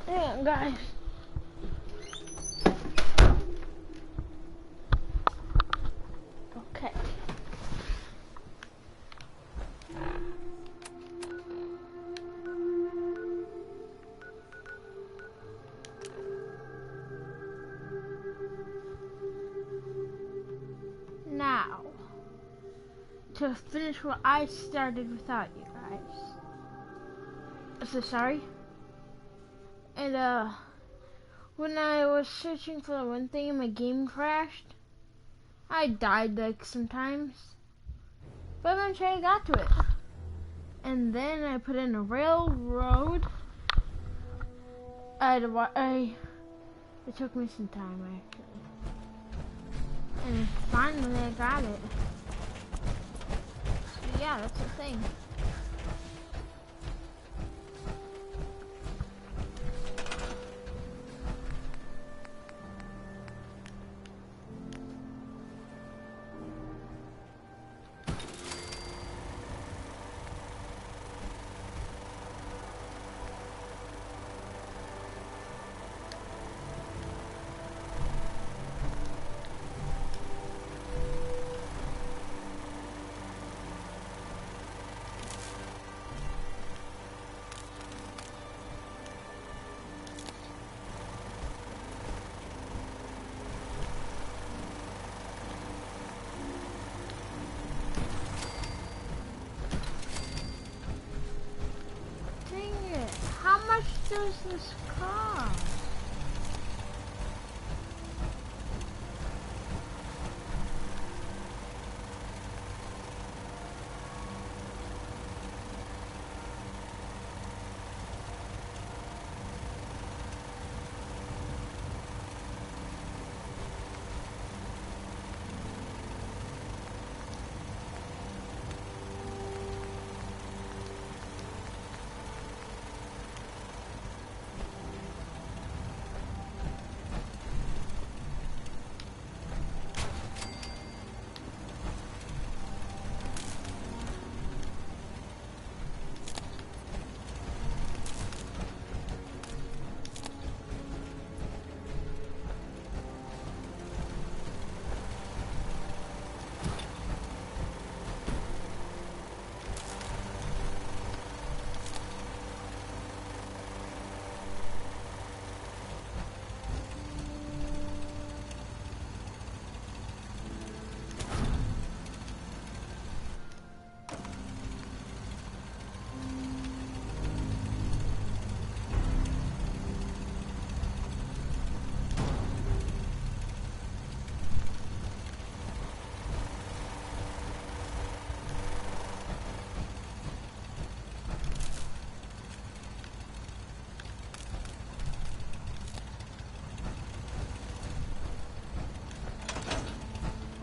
Hang on, guys. Okay. Now, to finish what I started without you guys. So sorry. And when I was searching for the one thing and my game crashed, I died like sometimes. But eventually I got to it. And then I put in a railroad. It took me some time actually. And finally I got it. So yeah, that's the thing. How much does this cost?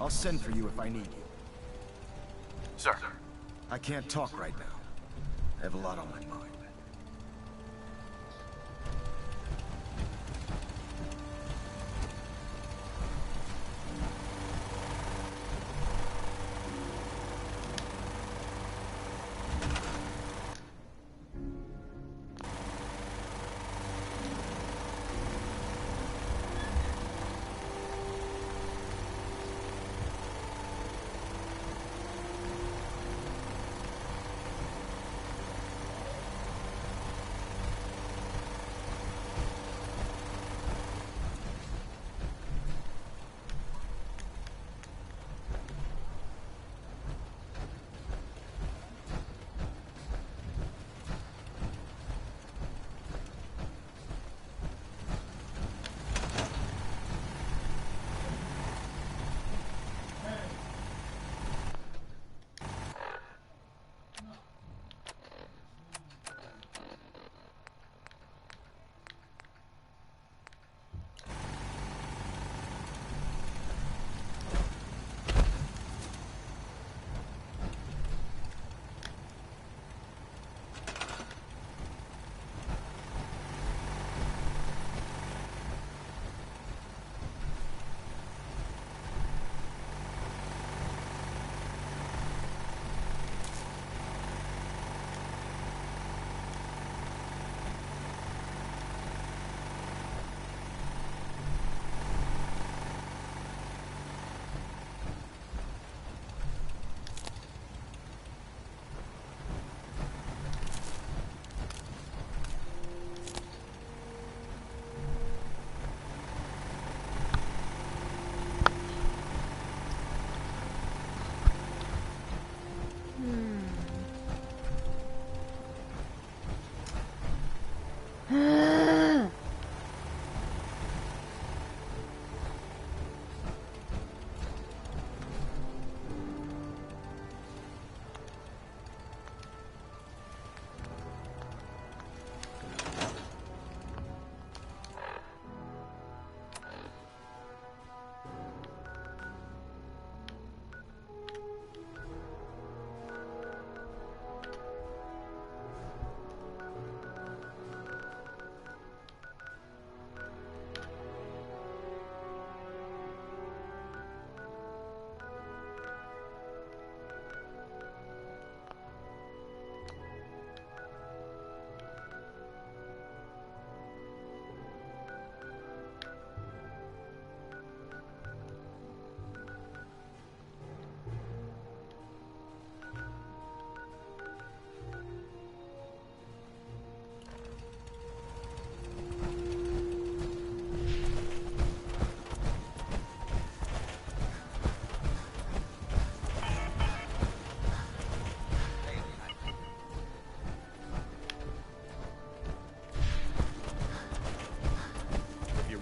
I'll send for you if I need you. Sir. I can't talk right now. I have a lot on my mind.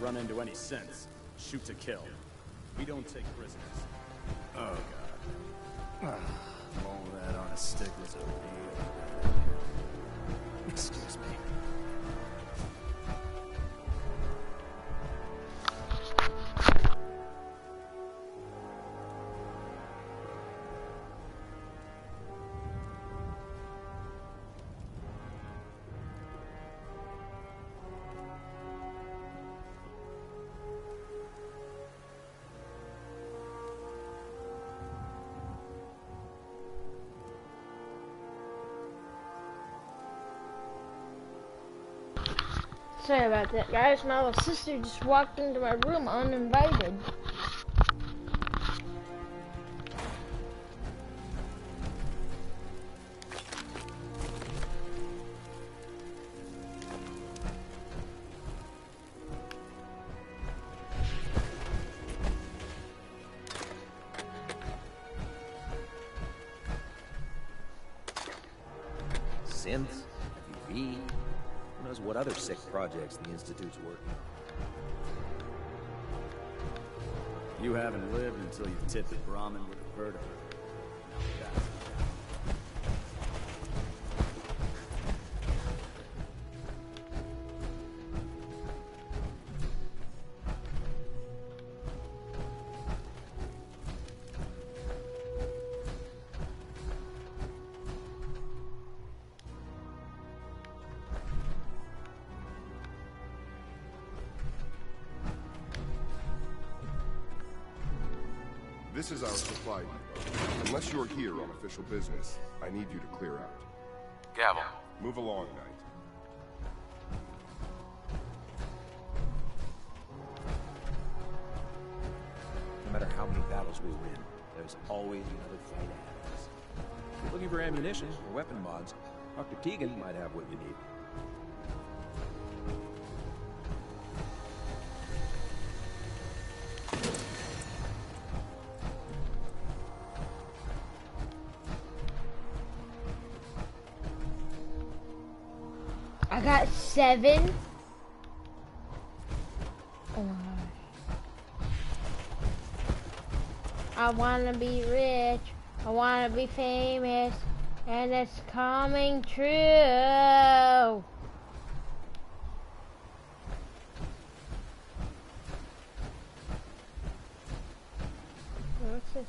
run into any synths, shoot to kill. We don't take prisoners. Oh, God. All that on a stick was a real... Excuse me. Sorry about that, guys. My little sister just walked into my room uninvited. Synths, FUV, who knows what other sick projects the Institute's working on. You haven't lived until you've tipped a Brahmin with a vertebrae. That's This is our supply depot. Unless you're here on official business, I need you to clear out. Gavel. Move along, Knight. No matter how many battles we win, there's always another fight ahead of us. If you're looking for ammunition or weapon mods, Dr. Tegan might have what you need. I got 7. Oh my gosh. I wanna be rich. I wanna be famous. And it's coming true. What's this?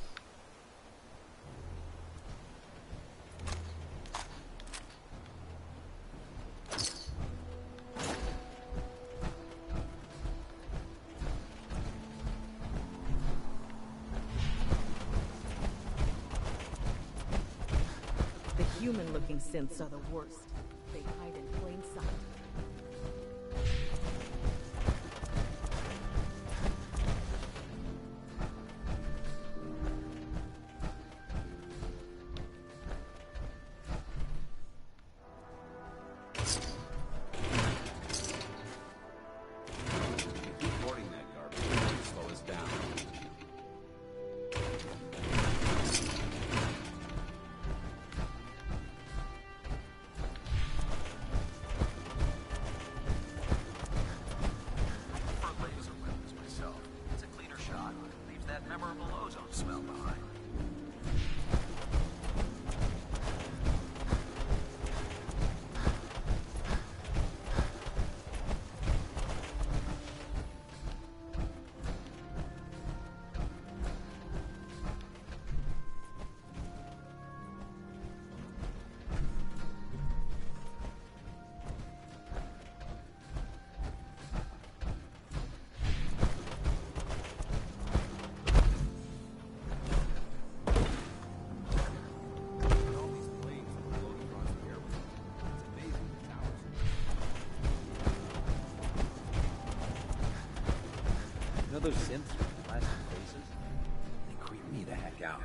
The human-looking synths are the worst. They hide in plain sight. Keep hoarding that garbage. It'll slow us down. I prefer laser weapons myself. It's a cleaner shot. Leaves that memorable ozone smell behind. All these planes that float across the airway. It's amazing the towers. You know those synths with plastic faces? They creep me the heck out.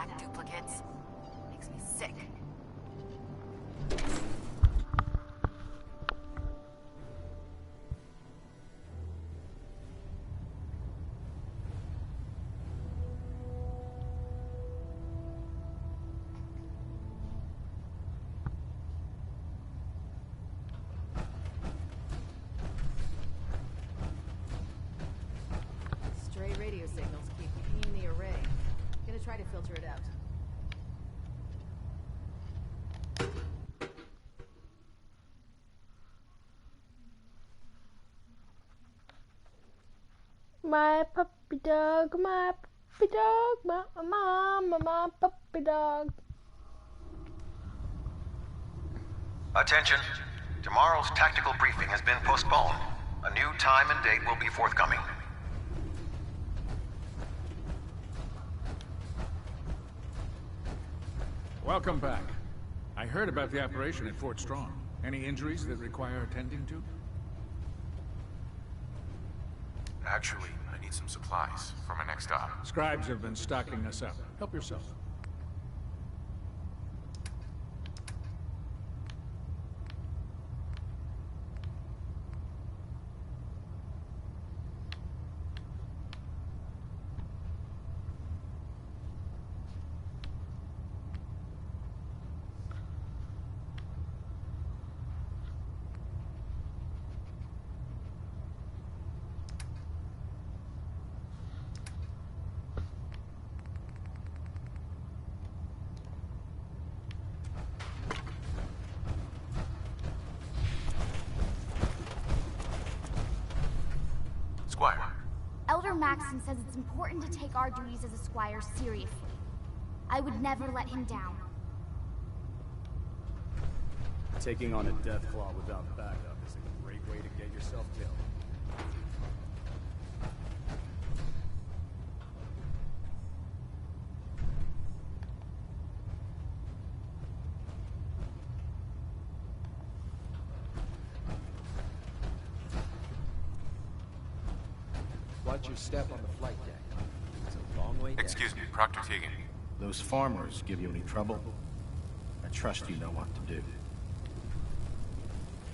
back duplicates. Makes me sick. Stray radio signals keep pinging the array. Gonna try to filter it out. My puppy dog, my puppy dog, my mama, my puppy dog. Attention. Tomorrow's tactical briefing has been postponed. A new time and date will be forthcoming. Welcome back. I heard about the operation at Fort Strong. Any injuries that require attending to? Actually, I need some supplies for my next stop. Scribes have been stocking us up. Help yourself. Squire. Elder Maxon says it's important to take our duties as a squire seriously. I would never let him down. Taking on a Deathclaw without backup is a great way to get yourself killed. Watch your step on the flight deck. It's a long way down. Excuse me, Proctor Tegan. Those farmers give you any trouble? I trust you know what to do.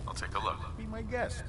I'll take a look. Be my guest.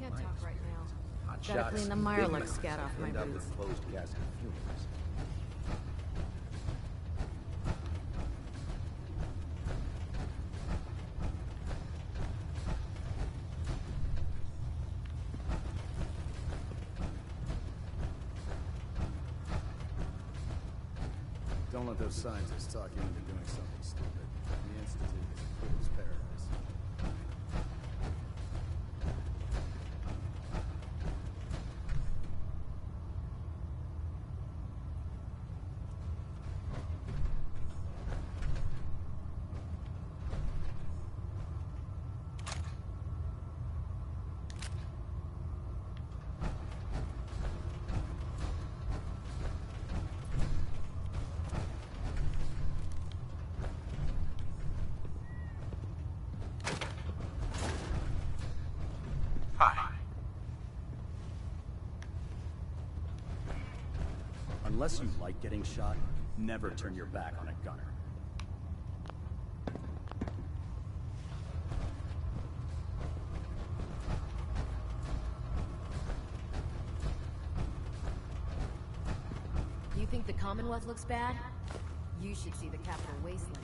Can't talk right now. Hot Gotta shots, clean the big Mirelux mouths, scat off my end up boots. with closed casket funerals. Don't let those scientists talk you into doing something stupid. The Institute is a fool's paradise. Unless you like getting shot, never turn your back on a gunner. You think the Commonwealth looks bad? You should see the Capital Wasteland.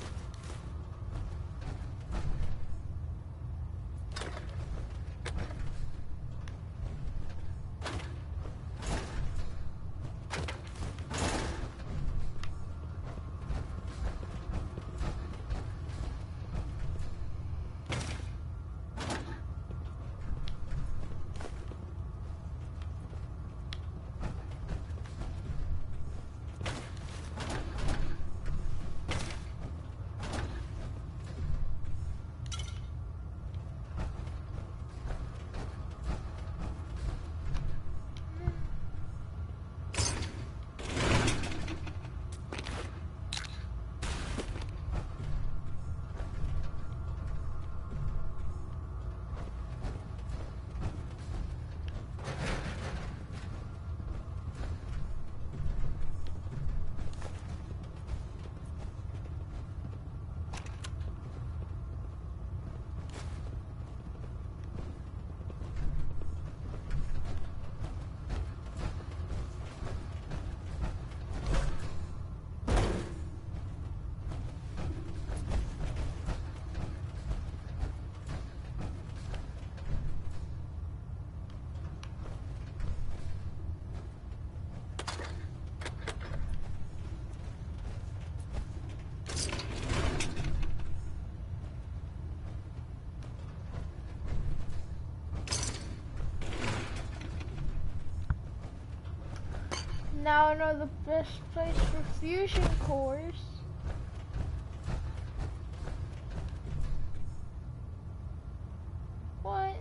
Now I know the best place for fusion cores. What?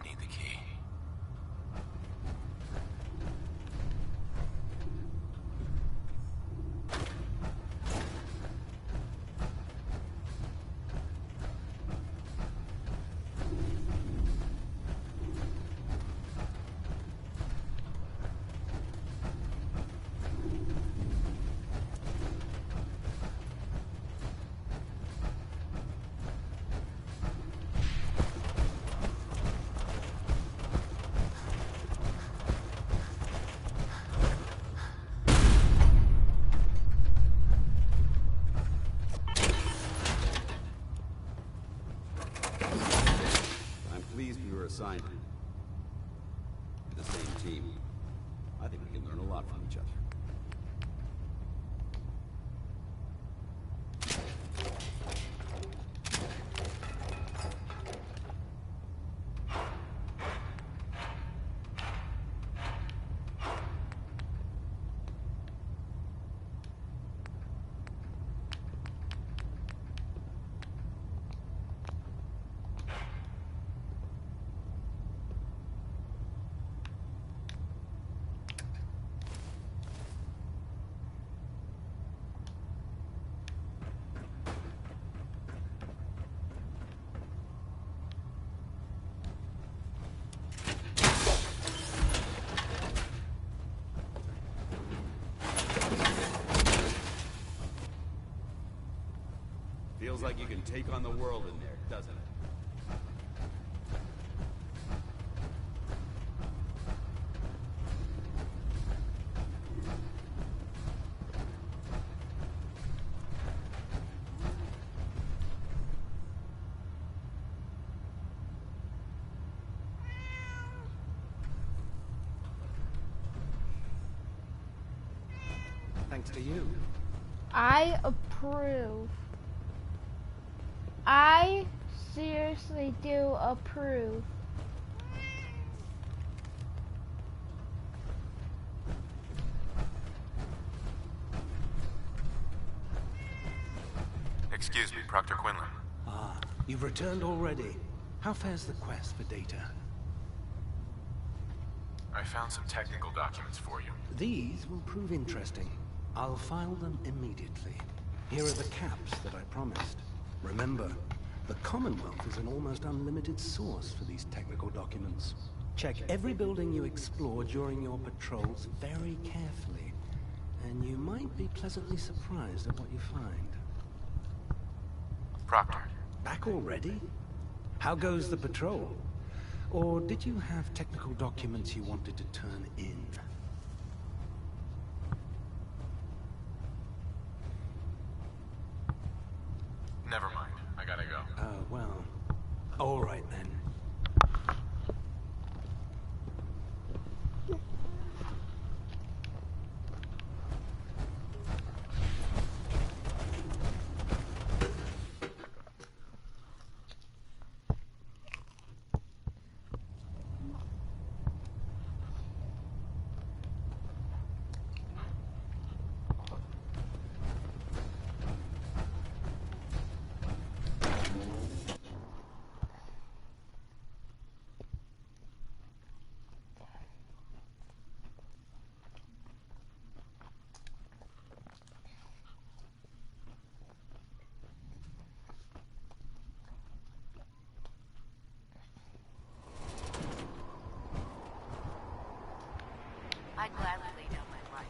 Need the key. I'm pleased we were assigned to the same team. I think we can learn a lot from each other. Feels like you can take on the world in there, doesn't it? Thanks to you. I approve. I seriously do approve. Excuse me, Proctor Quinlan. Ah, you've returned already. How fares the quest for data? I found some technical documents for you. These will prove interesting. I'll file them immediately. Here are the caps that I promised. Remember, the Commonwealth is an almost unlimited source for these technical documents. Check every building you explore during your patrols very carefully, and you might be pleasantly surprised at what you find. Proctor. Back already? How goes the patrol? Or did you have technical documents you wanted to turn in? Never mind. I gotta go. Well. All right then. I'd gladly lay down my life.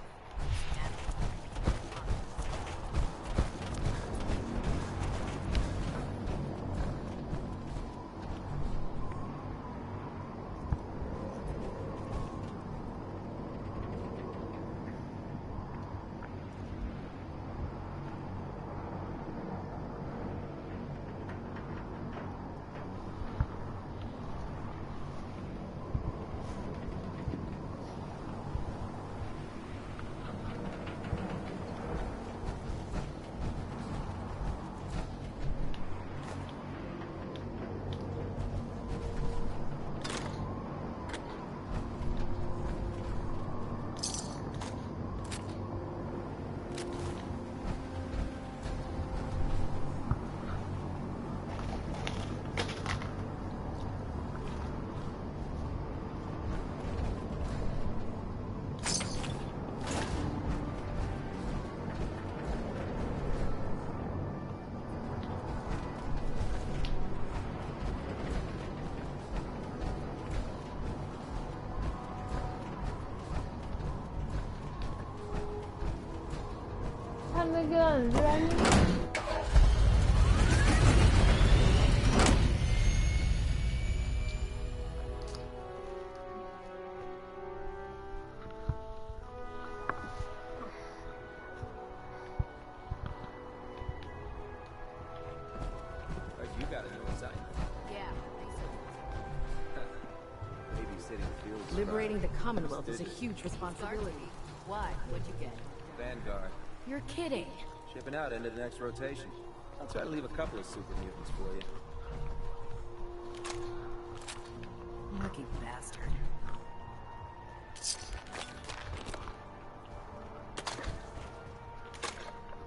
Time to get on the journey. You got a new assignment. Yeah, Babysitting fields. liberating the Commonwealth is a huge responsibility. Why? What'd you get? Vanguard. You're kidding. Shipping out into the next rotation. I'll try to leave a couple of super mutants for you. Lucky bastard.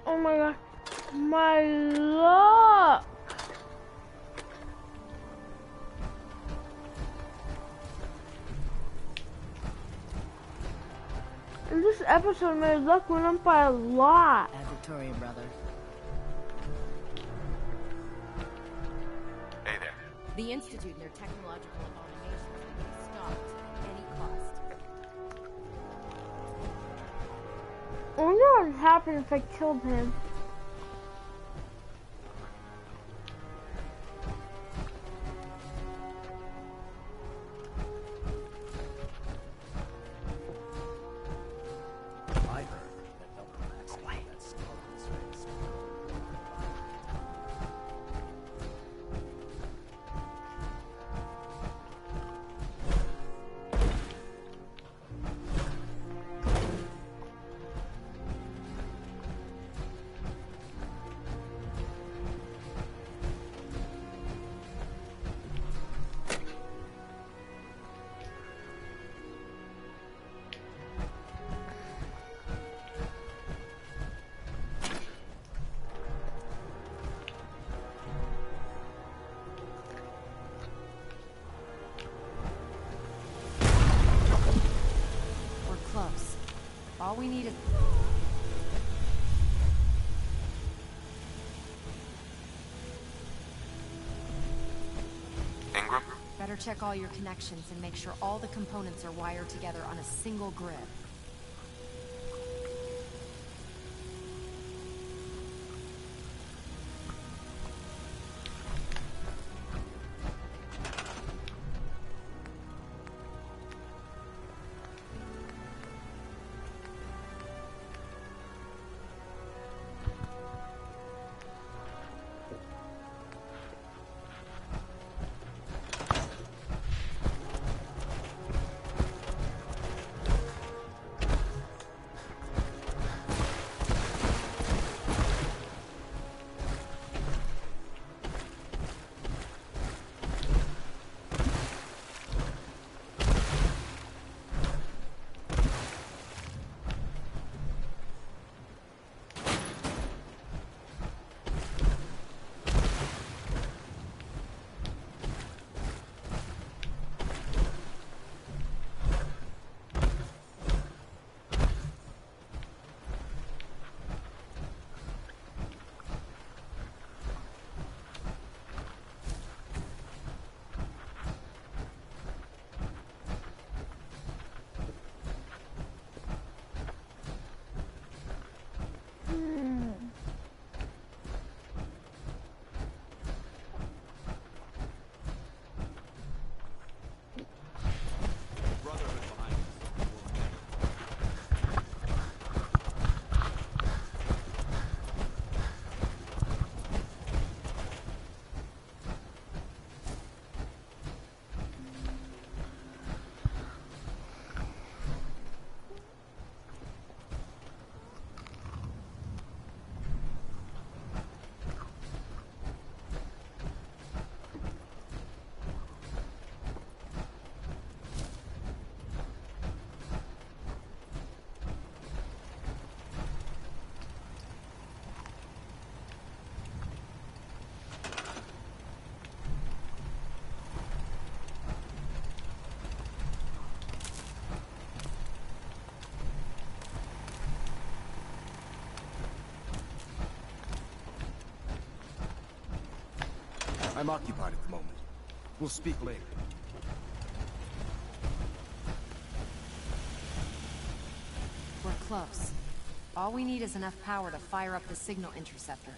Oh my god. My luck. In this episode, my luck went up by a lot. At Victoria, brother. Hey there. The Institute and their technological abominations will be stopped at any cost. I wonder what would happen if I killed him. I heard that Elder Max had that Scorpion's face. All we need is... Ingram? Better check all your connections and make sure all the components are wired together on a single grid. I'm occupied at the moment. We'll speak later. We're close. All we need is enough power to fire up the signal interceptor.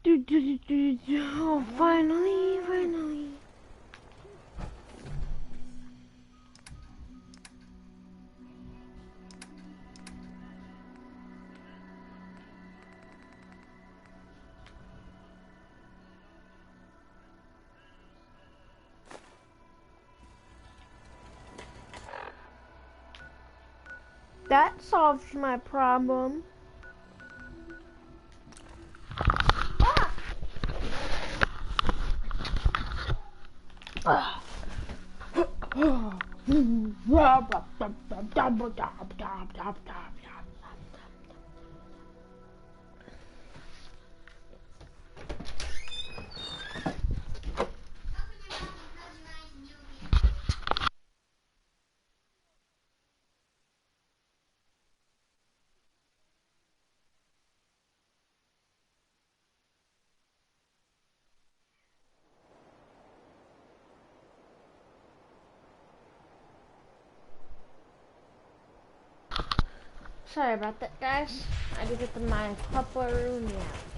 Oh, finally. That solves my problem. Sorry about that, guys. I had to get my pepperoni out.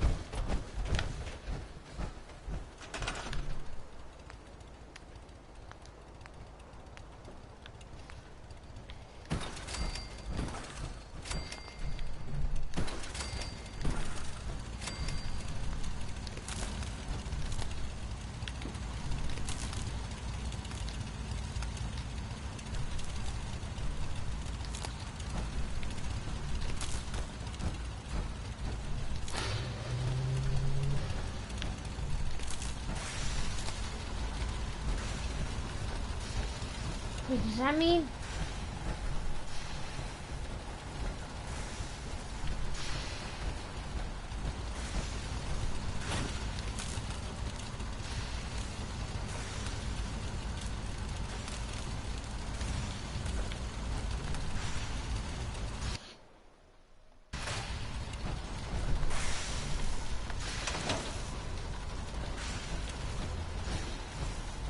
Wait, does that mean?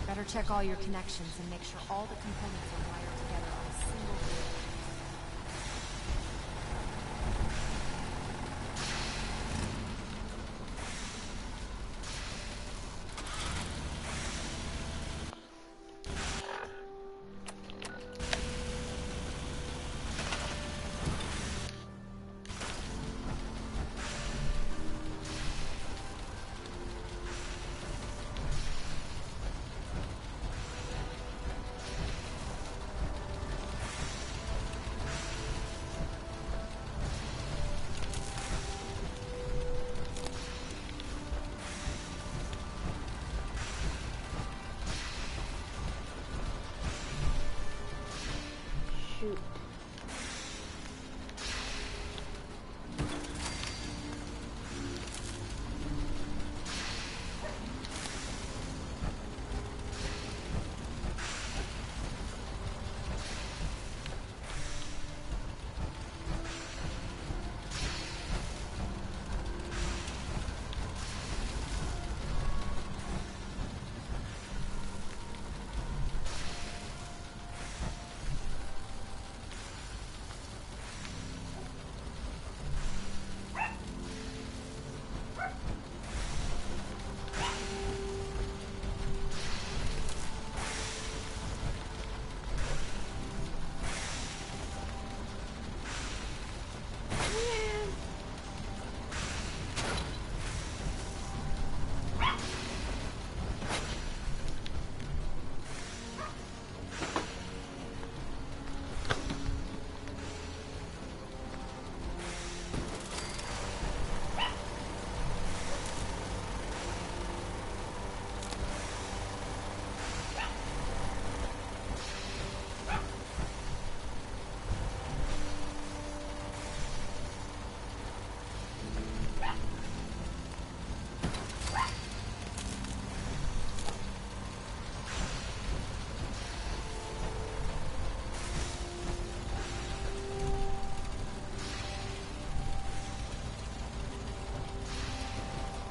Better check all your connections and make sure all the components are wired together on a single board. Shoot.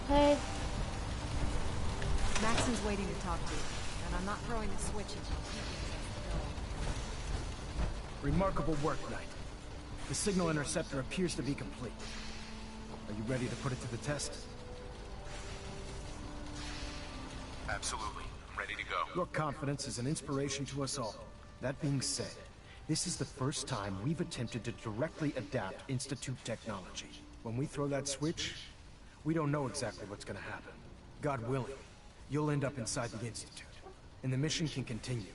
Hey. Maxon's waiting to talk to you, and I'm not throwing a switch until he gives us the go. Remarkable work, Knight. The signal interceptor appears to be complete. Are you ready to put it to the test? Absolutely. I'm ready to go. Your confidence is an inspiration to us all. That being said, this is the first time we've attempted to directly adapt Institute technology. When we throw that switch, we don't know exactly what's gonna happen. God willing, you'll end up inside the Institute, and the mission can continue.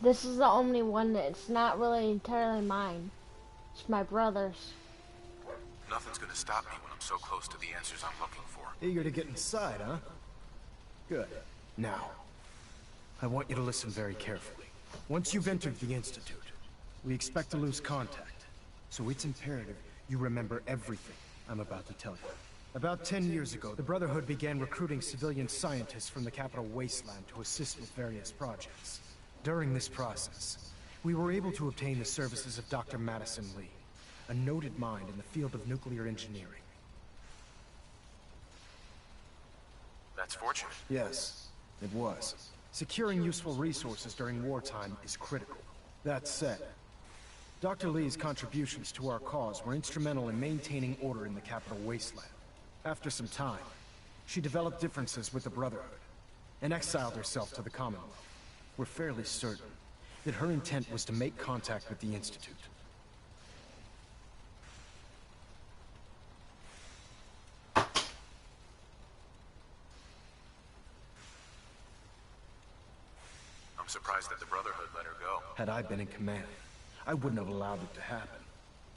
This is the only one that's not really entirely mine. It's my brother's. Nothing's gonna stop me when I'm so close to the answers I'm looking for. Eager to get inside, huh? Good. Now, I want you to listen very carefully. Once you've entered the Institute, we expect to lose contact. So it's imperative you remember everything I'm about to tell you. About 10 years ago, the Brotherhood began recruiting civilian scientists from the capital wasteland to assist with various projects. During this process, we were able to obtain the services of Dr. Madison Lee, a noted mind in the field of nuclear engineering. That's fortunate. Yes, it was. Securing useful resources during wartime is critical. That said, Dr. Lee's contributions to our cause were instrumental in maintaining order in the capital wasteland. After some time, she developed differences with the Brotherhood and exiled herself to the Commonwealth. We're fairly certain that her intent was to make contact with the Institute. I'm surprised that the Brotherhood let her go. Had I been in command, I wouldn't have allowed it to happen.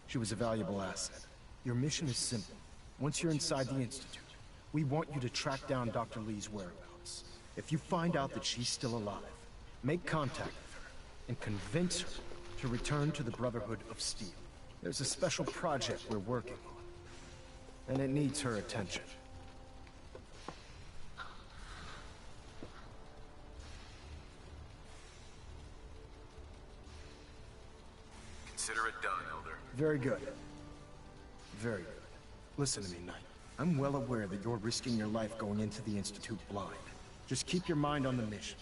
She was a valuable asset. Your mission is simple. Once you're inside the Institute, we want you to track down Dr. Lee's whereabouts. If you find out that she's still alive, make contact with her and convince her to return to the Brotherhood of Steel. There's a special project we're working on, and it needs her attention. Consider it done, Elder. Very good. Very good. Listen to me, Knight. I'm well aware that you're risking your life going into the Institute blind. Just keep your mind on the mission.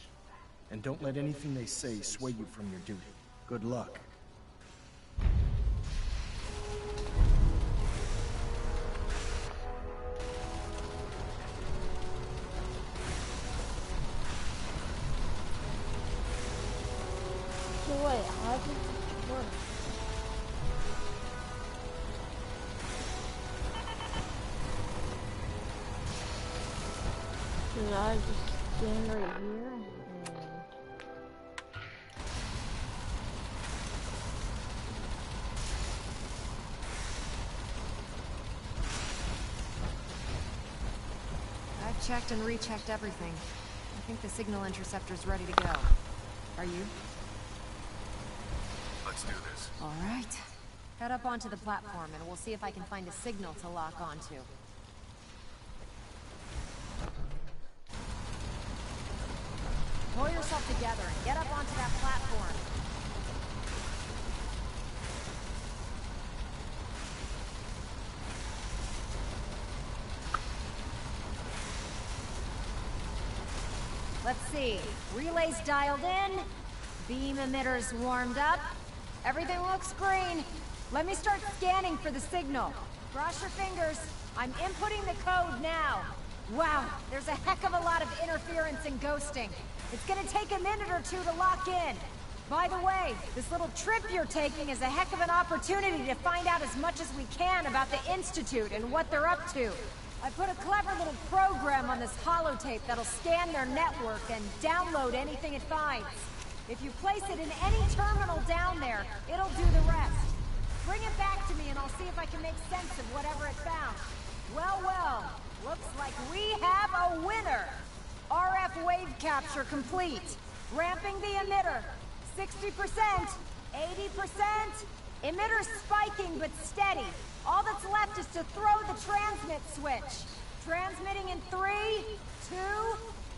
And don't let anything they say sway you from your duty. Good luck. So wait, how does this work? Should I just stand right here and... I've checked and rechecked everything. I think the signal interceptor's ready to go. Are you? Let's do this. All right. Head up onto the platform and we'll see if I can find a signal to lock onto. Pull yourself together and get up onto that platform. Let's see. Relays dialed in. Beam emitters warmed up. Everything looks green. Let me start scanning for the signal. Cross your fingers. I'm inputting the code now. Wow, there's a heck of a lot of interference and ghosting. It's gonna take a minute or two to lock in. By the way, this little trip you're taking is a heck of an opportunity to find out as much as we can about the Institute and what they're up to. I put a clever little program on this holotape that'll scan their network and download anything it finds. If you place it in any terminal down there, it'll do the rest. Bring it back to me and I'll see if I can make sense of whatever it found. Well, well, looks like we have a winner. RF wave capture complete. Ramping the emitter. 60%, 80%. Emitter spiking but steady. All that's left is to throw the transmit switch. Transmitting in 3, 2,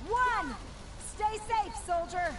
1. Stay safe, soldier.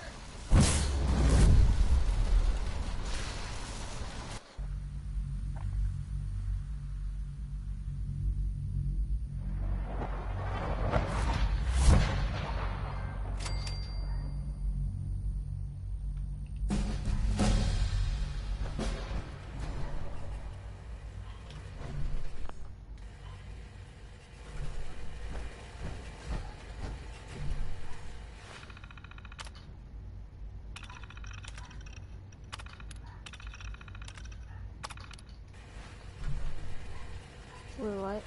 Wait, what?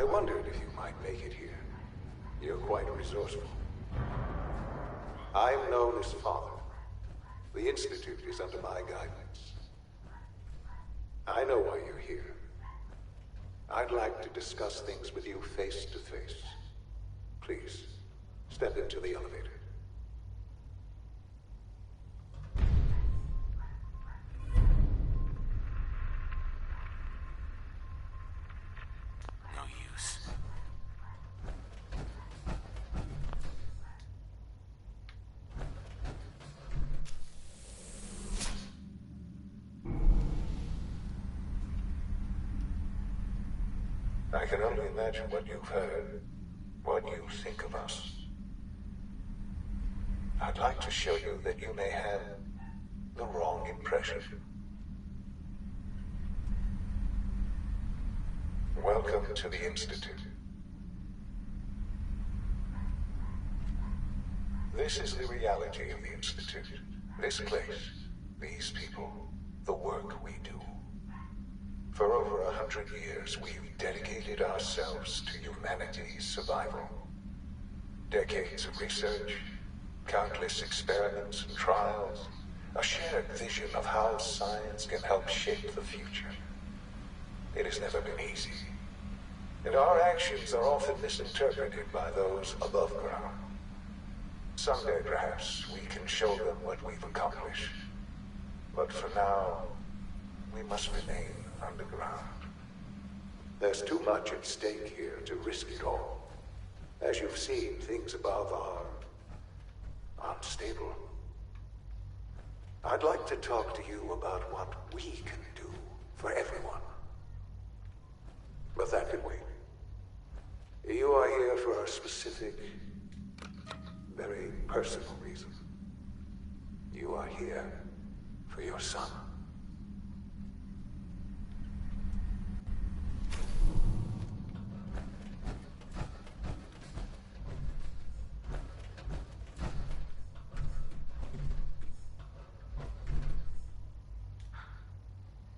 I wondered if you might make it here. You're quite resourceful. I'm known as Father. The Institute is under my guidance. I know why you're here. I'd like to discuss things with you face to face. Please, step into the elevator. No use. I can only imagine what you've heard, what you think of us. I'd like to show you that you may have the wrong impression. Welcome to the Institute. This is the reality of the Institute. This place, these people, the work we do. For over 100 years, we've dedicated ourselves to humanity's survival. Decades of research, countless experiments and trials, a shared vision of how science can help shape the future. It has never been easy, and our actions are often misinterpreted by those above ground. Someday, perhaps, we can show them what we've accomplished. But for now, we must remain underground. There's too much at stake here to risk it all. As you've seen, things above are unstable. I'd like to talk to you about what we can do for everyone. But that can wait. You are here for a specific, very personal reason. You are here for your son.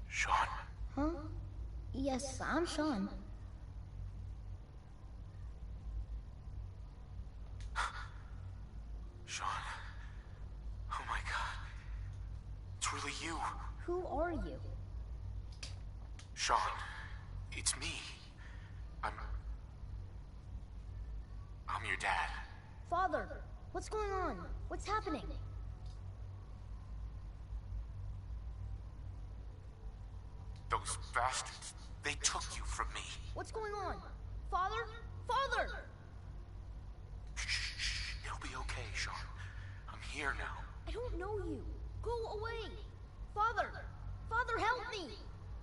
Sean? Huh? Yes, I'm Sean. Sean? Oh my god. It's really you. Who are you? Sean, it's me. I'm your dad. Father, what's going on? What's happening? Those bastards, they took you from me. What's going on? Father? Father! Shh, it'll be okay, Sean. I'm here now. I don't know you. Go away. Father! Father, help me!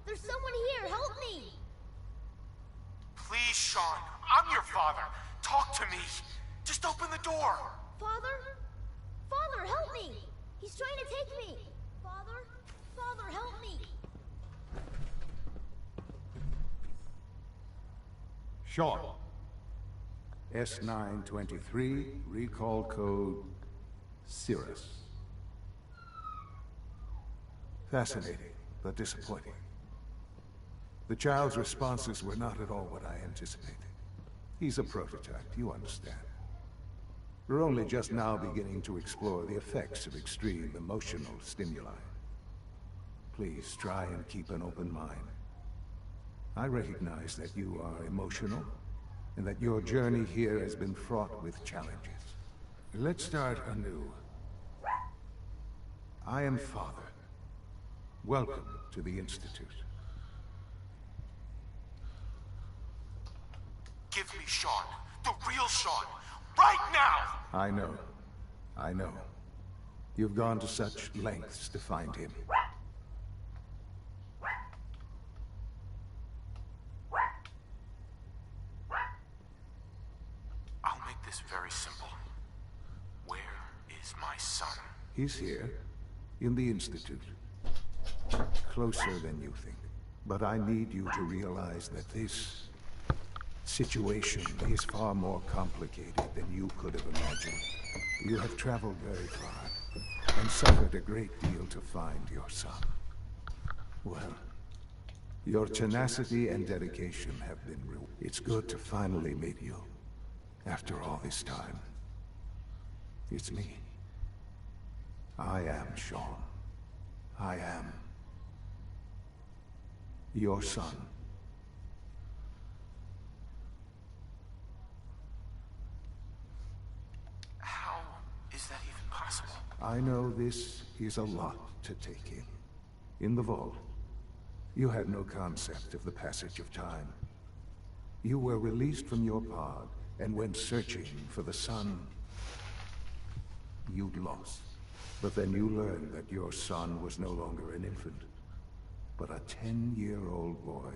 There's someone here, help me! Please, Sean, I'm your father. Talk to me. Just open the door. Father? Father, help me! He's trying to take me! Father? Father, help me! Sean. S923, recall code Cirrus. Fascinating, but disappointing. The child's responses were not at all what I anticipated. He's a prototype, you understand. We're only just now beginning to explore the effects of extreme emotional stimuli. Please try and keep an open mind. I recognize that you are emotional, and that your journey here has been fraught with challenges. Let's start anew. I am Father. Welcome to the Institute. Give me Sean. The real Sean. Right now! I know. I know. You've gone to such lengths to find him. I'll make this very simple. Where is my son? He's here, in the Institute. Closer than you think. But I need you to realize that this situation is far more complicated than you could have imagined. You have traveled very far, and suffered a great deal to find your son. Well, Your tenacity and dedication have been real. It's good to finally meet you. After all this time. It's me. I am Sean. I am your son. How is that even possible? I know this is a lot to take in. In the vault, you had no concept of the passage of time. You were released from your pod and went searching for the sun you'd lost. But then you learned that your son was no longer an infant, but a 10-year-old boy.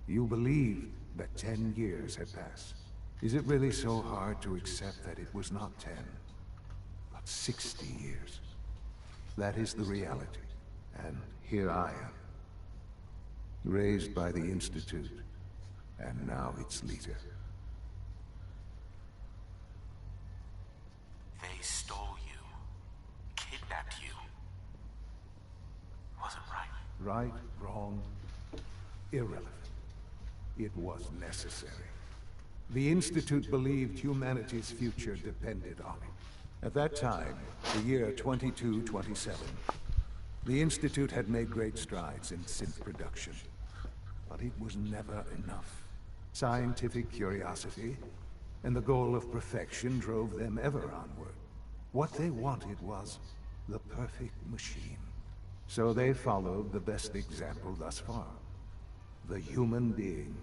You believed that 10 years had passed. Is it really so hard to accept that it was not 10, but 60 years? That is the reality. And here I am, raised by the Institute, and now its leader. They stole you, kidnapped you. Wasn't right. Right, wrong, irrelevant. It was necessary. The Institute believed humanity's future depended on it. At that time, the year 2227, the Institute had made great strides in synth production. But it was never enough. Scientific curiosity and the goal of perfection drove them ever onward. What they wanted was the perfect machine. So they followed the best example thus far. The human being.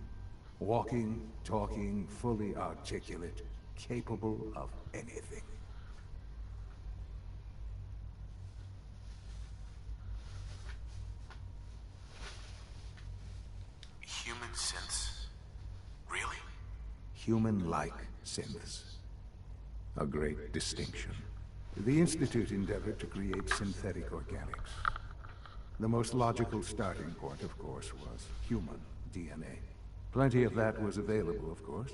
Walking, talking, fully articulate, capable of anything. Human synths? Really? Human-like synths. A great distinction. The Institute endeavored to create synthetic organics. The most logical starting point, of course, was human DNA. Plenty of that was available, of course.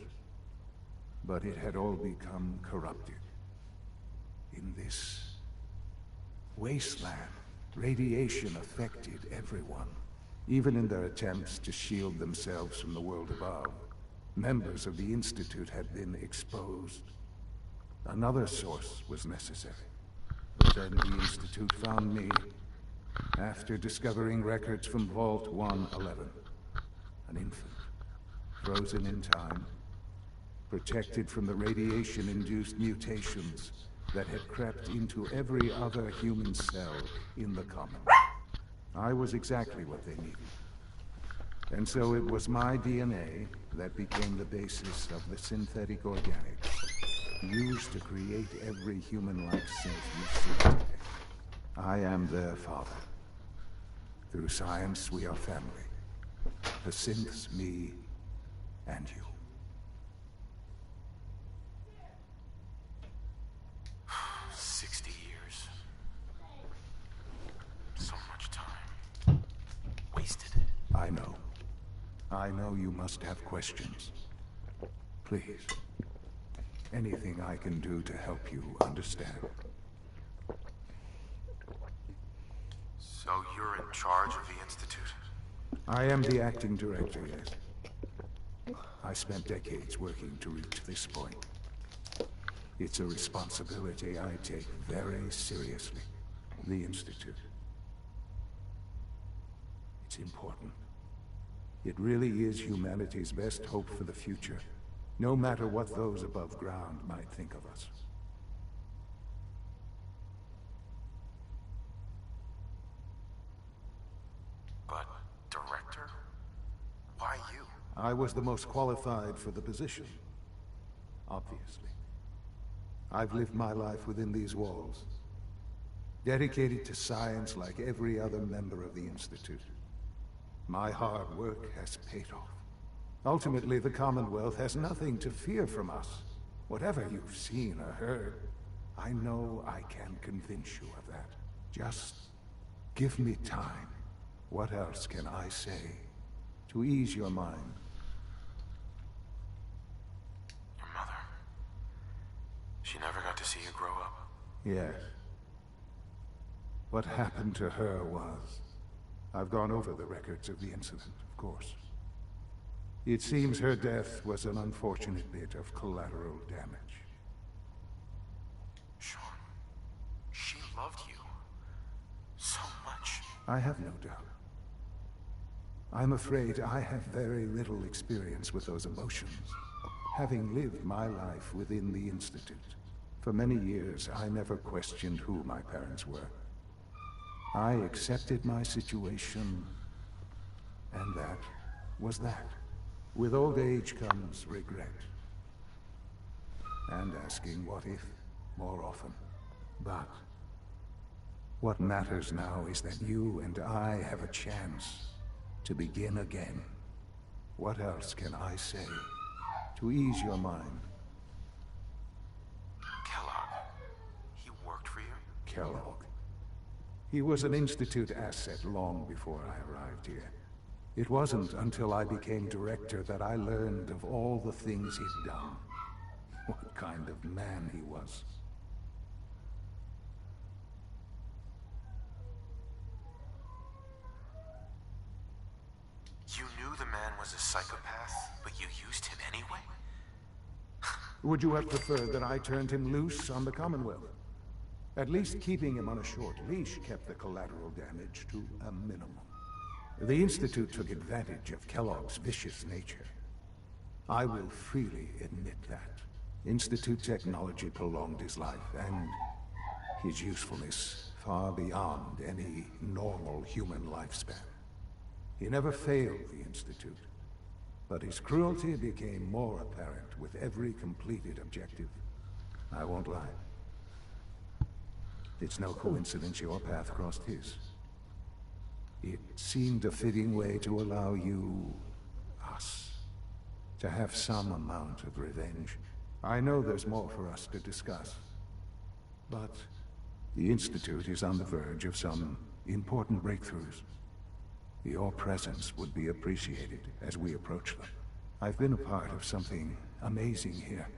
But it had all become corrupted. In this wasteland, radiation affected everyone. Even in their attempts to shield themselves from the world above, members of the Institute had been exposed. Another source was necessary. But then the Institute found me, after discovering records from Vault 111. An infant, frozen in time, protected from the radiation-induced mutations that had crept into every other human cell in the Common. I was exactly what they needed. And so it was my DNA that became the basis of the synthetic organics, used to create every human-like synth you see today. I am their father. Through science, we are family. The synths, me, and you. 60 years. So much time. Wasted. I know. I know you must have questions. Please. Anything I can do to help you understand. So you're in charge of the Institute? I am the acting director, yes. I spent decades working to reach this point. It's a responsibility I take very seriously. The Institute. It's important. It really is humanity's best hope for the future, no matter what those above ground might think of us. But, Director? Why you? I was the most qualified for the position. Obviously. I've lived my life within these walls, dedicated to science like every other member of the Institute. My hard work has paid off. Ultimately, the Commonwealth has nothing to fear from us. Whatever you've seen or heard, I know I can convince you of that. Just give me time. What else can I say to ease your mind? Your mother. She never got to see you grow up. Yes. What happened to her was I've gone over the records of the incident, of course. It seems her death was an unfortunate bit of collateral damage. Sean, she loved you so much. I have no doubt. I'm afraid I have very little experience with those emotions, having lived my life within the Institute. For many years, I never questioned who my parents were. I accepted my situation, and that was that. With old age comes regret. And asking what if more often. But what matters now is that you and I have a chance to begin again. What else can I say to ease your mind? Kellogg, he worked for you? Kellogg. He was an Institute asset long before I arrived here. It wasn't until I became director that I learned of all the things he'd done. What kind of man he was. You knew the man was a psychopath, but you used him anyway? Would you have preferred that I turned him loose on the Commonwealth? At least keeping him on a short leash kept the collateral damage to a minimum. The Institute took advantage of Kellogg's vicious nature. I will freely admit that. Institute technology prolonged his life, and his usefulness far beyond any normal human lifespan. He never failed the Institute, but his cruelty became more apparent with every completed objective. I won't lie. It's no coincidence your path crossed his. It seemed a fitting way to allow you, us, to have some amount of revenge. I know there's more for us to discuss, but the Institute is on the verge of some important breakthroughs. Your presence would be appreciated as we approach them. I've been a part of something amazing here.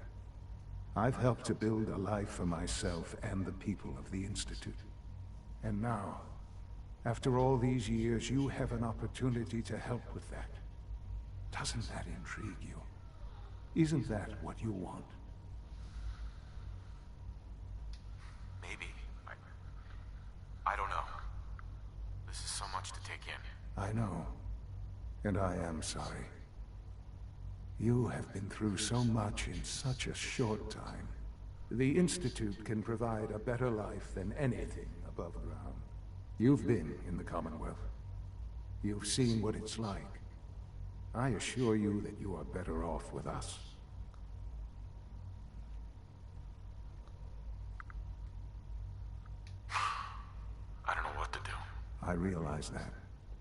I've helped to build a life for myself and the people of the Institute. And now, after all these years, you have an opportunity to help with that. Doesn't that intrigue you? Isn't that what you want? Maybe. I don't know. This is so much to take in. I know. And I am sorry. You have been through so much in such a short time. The Institute can provide a better life than anything above ground. You've been in the Commonwealth. You've seen what it's like. I assure you that you are better off with us. I don't know what to do. I realize that.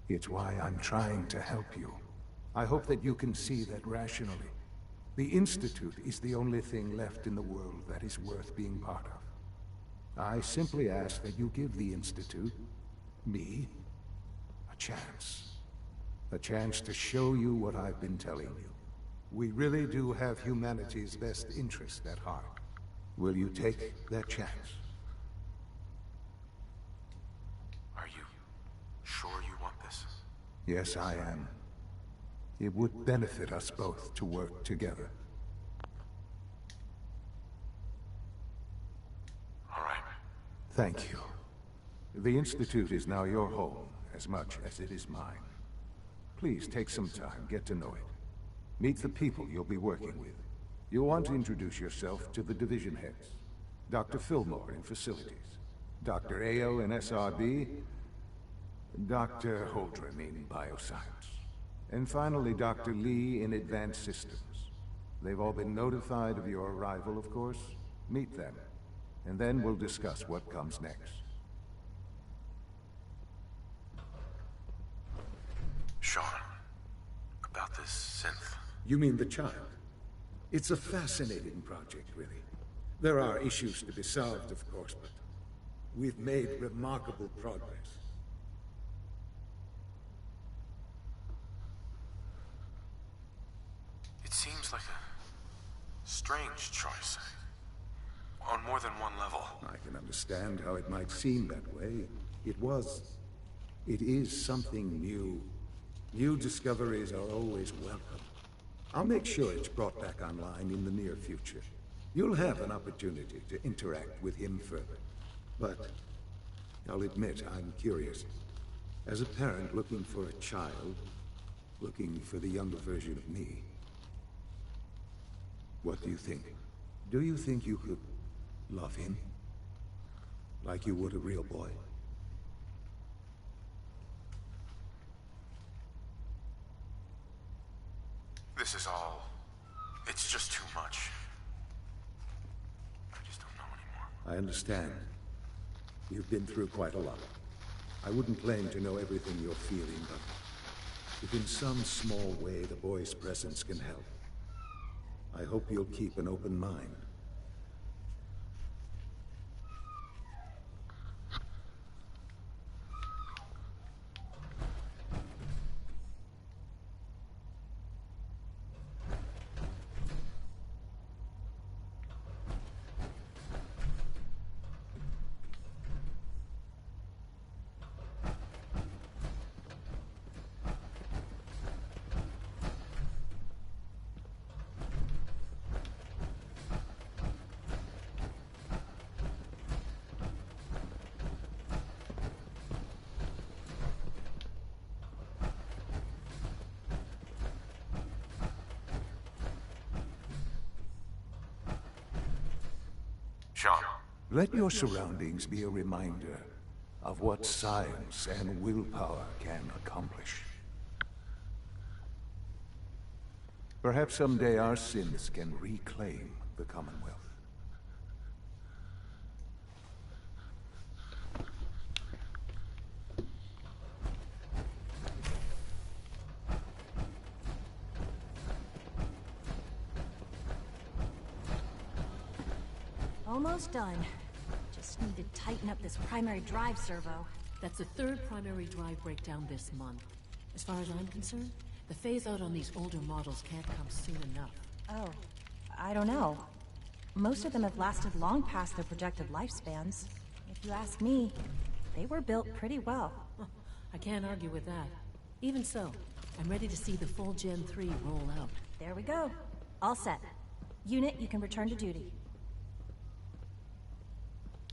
It's why I'm trying to help you. I hope that you can see that rationally. The Institute is the only thing left in the world that is worth being part of. I simply ask that you give the Institute, me, a chance. A chance to show you what I've been telling you. We really do have humanity's best interest at heart. Will you take that chance? Are you sure you want this? Yes, I am. It would benefit us both to work together. All right. Thank you. The Institute is now your home, as much as it is mine. Please take some time, get to know it. Meet the people you'll be working with. You'll want to introduce yourself to the division heads. Dr. Fillmore in Facilities, Dr. Ayo in SRB, Dr. Holdren in Bioscience, and finally Dr. Lee in Advanced Systems. They've all been notified of your arrival, of course. Meet them, and then we'll discuss what comes next. Sean, about this synth. You mean the child? It's a fascinating project, really. There are issues to be solved, of course, but we've made remarkable progress. It seems like a strange choice. On more than one level. I can understand how it might seem that way. It was. It is something new. New discoveries are always welcome. I'll make sure it's brought back online in the near future. You'll have an opportunity to interact with him further. But I'll admit I'm curious. As a parent looking for a child, looking for the younger version of me, what do you think? Do you think you could love him? Like you would a real boy? This is all... it's just too much. I just don't know anymore. I understand. You've been through quite a lot. I wouldn't claim to know everything you're feeling, but if in some small way the boy's presence can help, I hope you'll keep an open mind. Sean. Let your surroundings be a reminder of what science and willpower can accomplish. Perhaps someday our sins can reclaim the Commonwealth. Almost done. Just need to tighten up this primary drive servo. That's the third primary drive breakdown this month. As far as I'm concerned, the phase-out on these older models can't come soon enough. Oh, I don't know. Most of them have lasted long past their projected lifespans. If you ask me, they were built pretty well. I can't argue with that. Even so, I'm ready to see the full Gen 3 roll out. There we go. All set. Unit, you can return to duty.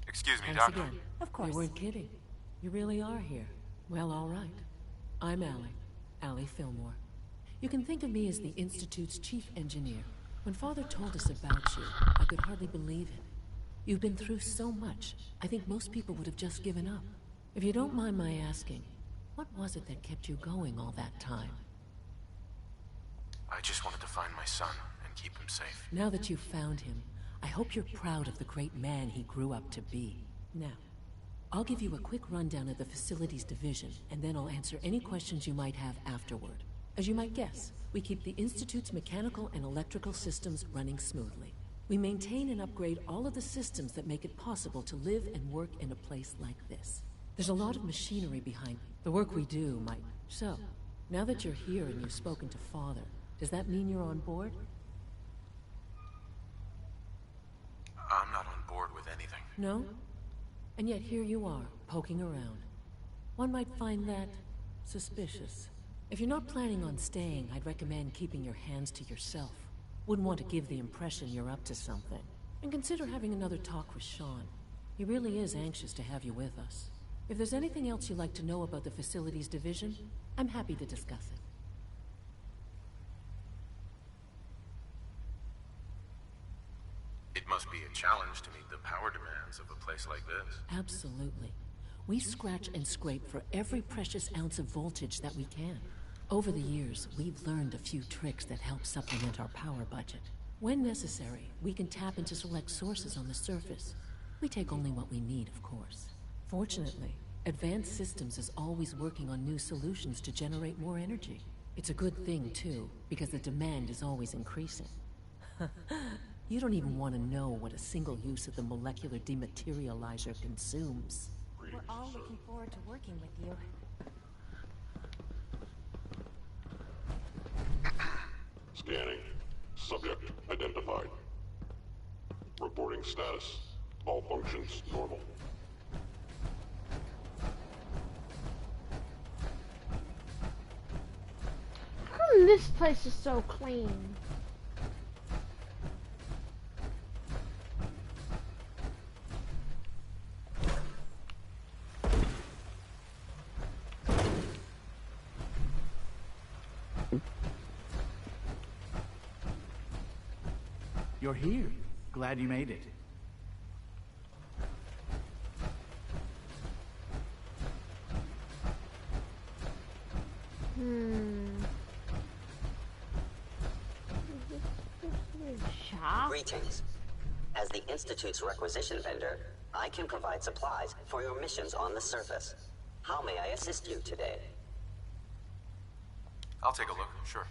Excuse me, Thanks Doctor. again. Of course. You weren't kidding. You really are here. Well, all right. I'm Allie Fillmore. You can think of me as the Institute's chief engineer. When Father told us about you, I could hardly believe it. You've been through so much, I think most people would have just given up. If you don't mind my asking, what was it that kept you going all that time? I just wanted to find my son and keep him safe. Now that you've found him, I hope you're proud of the great man he grew up to be. Now, I'll give you a quick rundown of the facilities division, and then I'll answer any questions you might have afterward. As you might guess, we keep the Institute's mechanical and electrical systems running smoothly. We maintain and upgrade all of the systems that make it possible to live and work in a place like this. There's a lot of machinery behind the work we do, might... So, now that you're here and you've spoken to Father, does that mean you're on board? I'm not on board with anything. No? And yet here you are, poking around. One might find that suspicious. If you're not planning on staying, I'd recommend keeping your hands to yourself. Wouldn't want to give the impression you're up to something. And consider having another talk with Sean. He really is anxious to have you with us. If there's anything else you'd like to know about the facilities division, I'm happy to discuss it. It must be a challenge to meet the power demands of a place like this. Absolutely. We scratch and scrape for every precious ounce of voltage that we can. Over the years, we've learned a few tricks that help supplement our power budget. When necessary, we can tap into select sources on the surface. We take only what we need, of course. Fortunately, Advanced Systems is always working on new solutions to generate more energy. It's a good thing, too, because the demand is always increasing. You don't even want to know what a single use of the molecular dematerializer consumes. We're all looking forward to working with you. Scanning. Subject identified. Reporting status. All functions normal. this place is so clean. You're here. Glad you made it. Greetings. As the Institute's requisition vendor, I can provide supplies for your missions on the surface. How may I assist you today? I'll take a look, sure.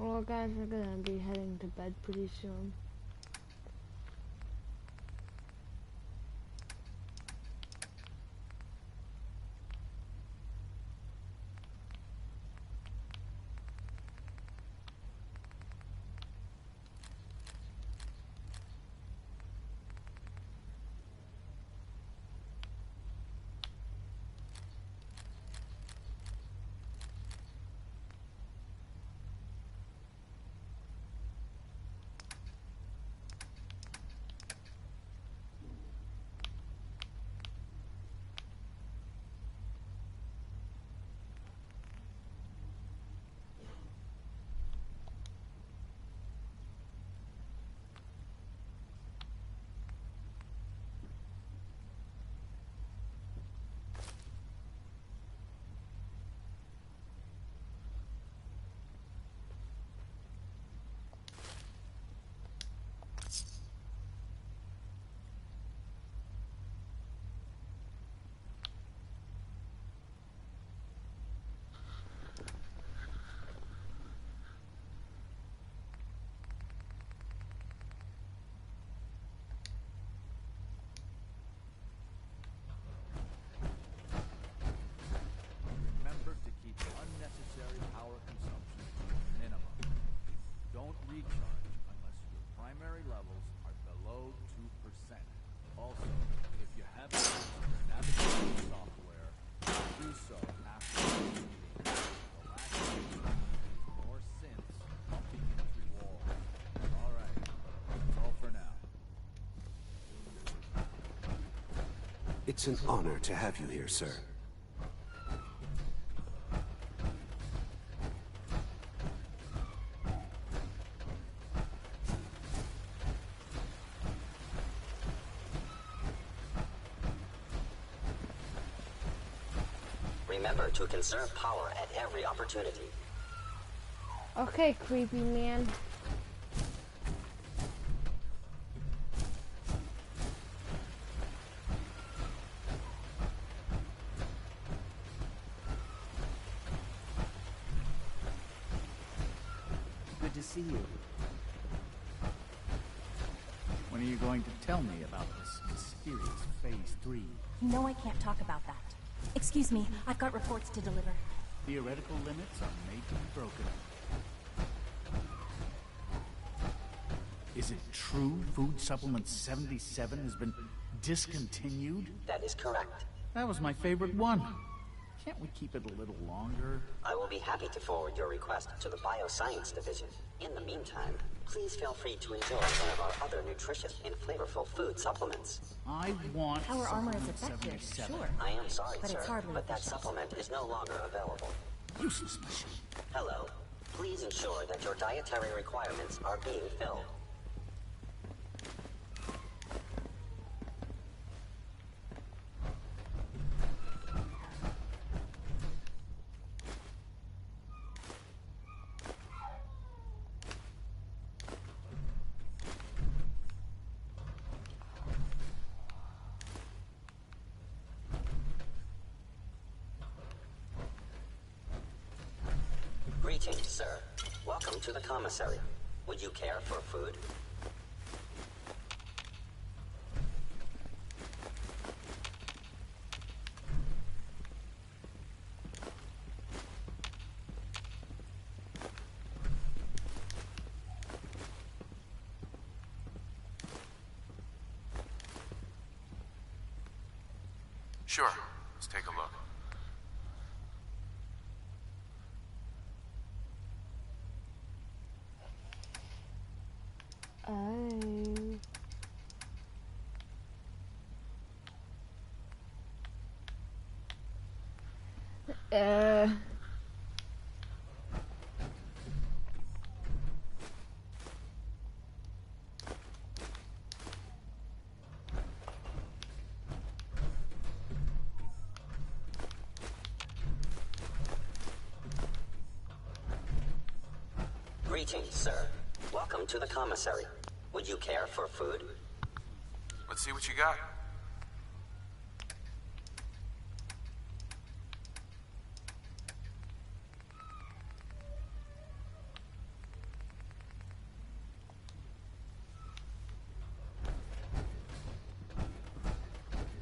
Well, guys, we're gonna be heading to bed pretty soon. It's an honor to have you here, sir. Remember to conserve power at every opportunity. Okay, creepy man. Good to see you. When are you going to tell me about this mysterious Phase 3? You know I can't talk about that. Excuse me, I've got reports to deliver. Theoretical limits are made to be broken. Is it true Food Supplement 77 has been discontinued? That is correct. That was my favorite one. Can't we keep it a little longer? I will be happy to forward your request to the Bioscience Division. In the meantime, please feel free to enjoy one of our other nutritious and flavorful food supplements. I want Power armor is Supplement effective, 77. sure. I am sorry, But sir, it's hardly but that efficient. supplement is no longer available. Useless machine. Hello. Please ensure that your dietary requirements are being filled. Greetings, sir. Welcome to the commissary. Would you care for food? Sure. Let's take a look. Greetings, sir. Welcome to the commissary. Would you care for food? Let's see what you got.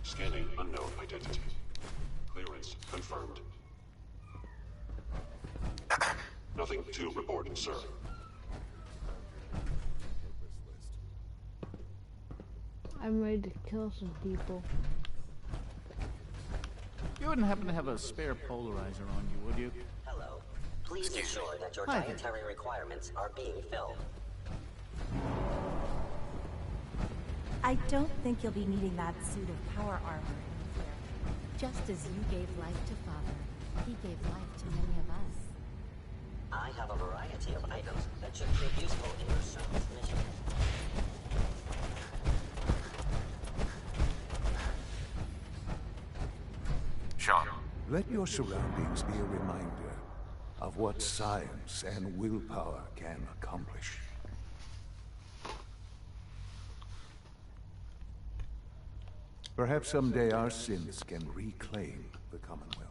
Scanning unknown identity. Clearance confirmed. Nothing to report, sir. I'm ready to kill some people. You wouldn't happen to have a spare polarizer on you, would you? Hello. Please ensure that your Hi there. dietary requirements are being filled. I don't think you'll be needing that suit of power armor in here. Just as you gave life to Father, he gave life to many of us. I have a variety of items that should prove useful in your service mission. Sean. Let your surroundings be a reminder of what science and willpower can accomplish. Perhaps someday our sins can reclaim the Commonwealth.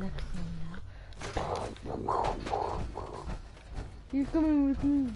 next thing now. You're coming with me.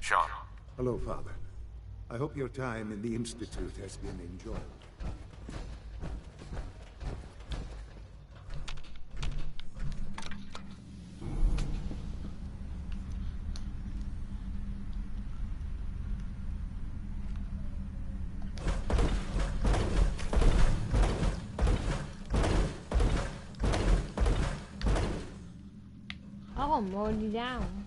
Sean. Hello, Father. I hope your time in the Institute has been enjoyable. Oh, I'm already down.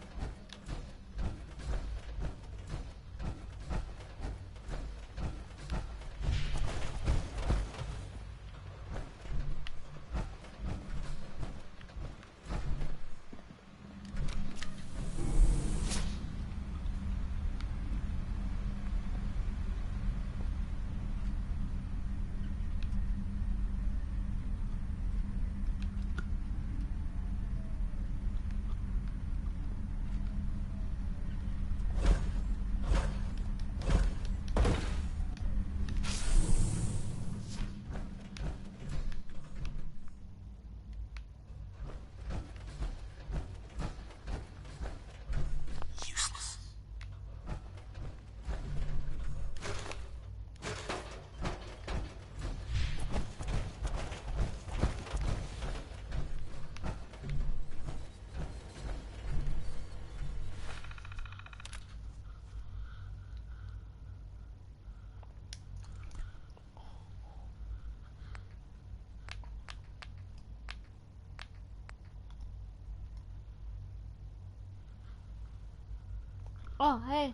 Oh, hey.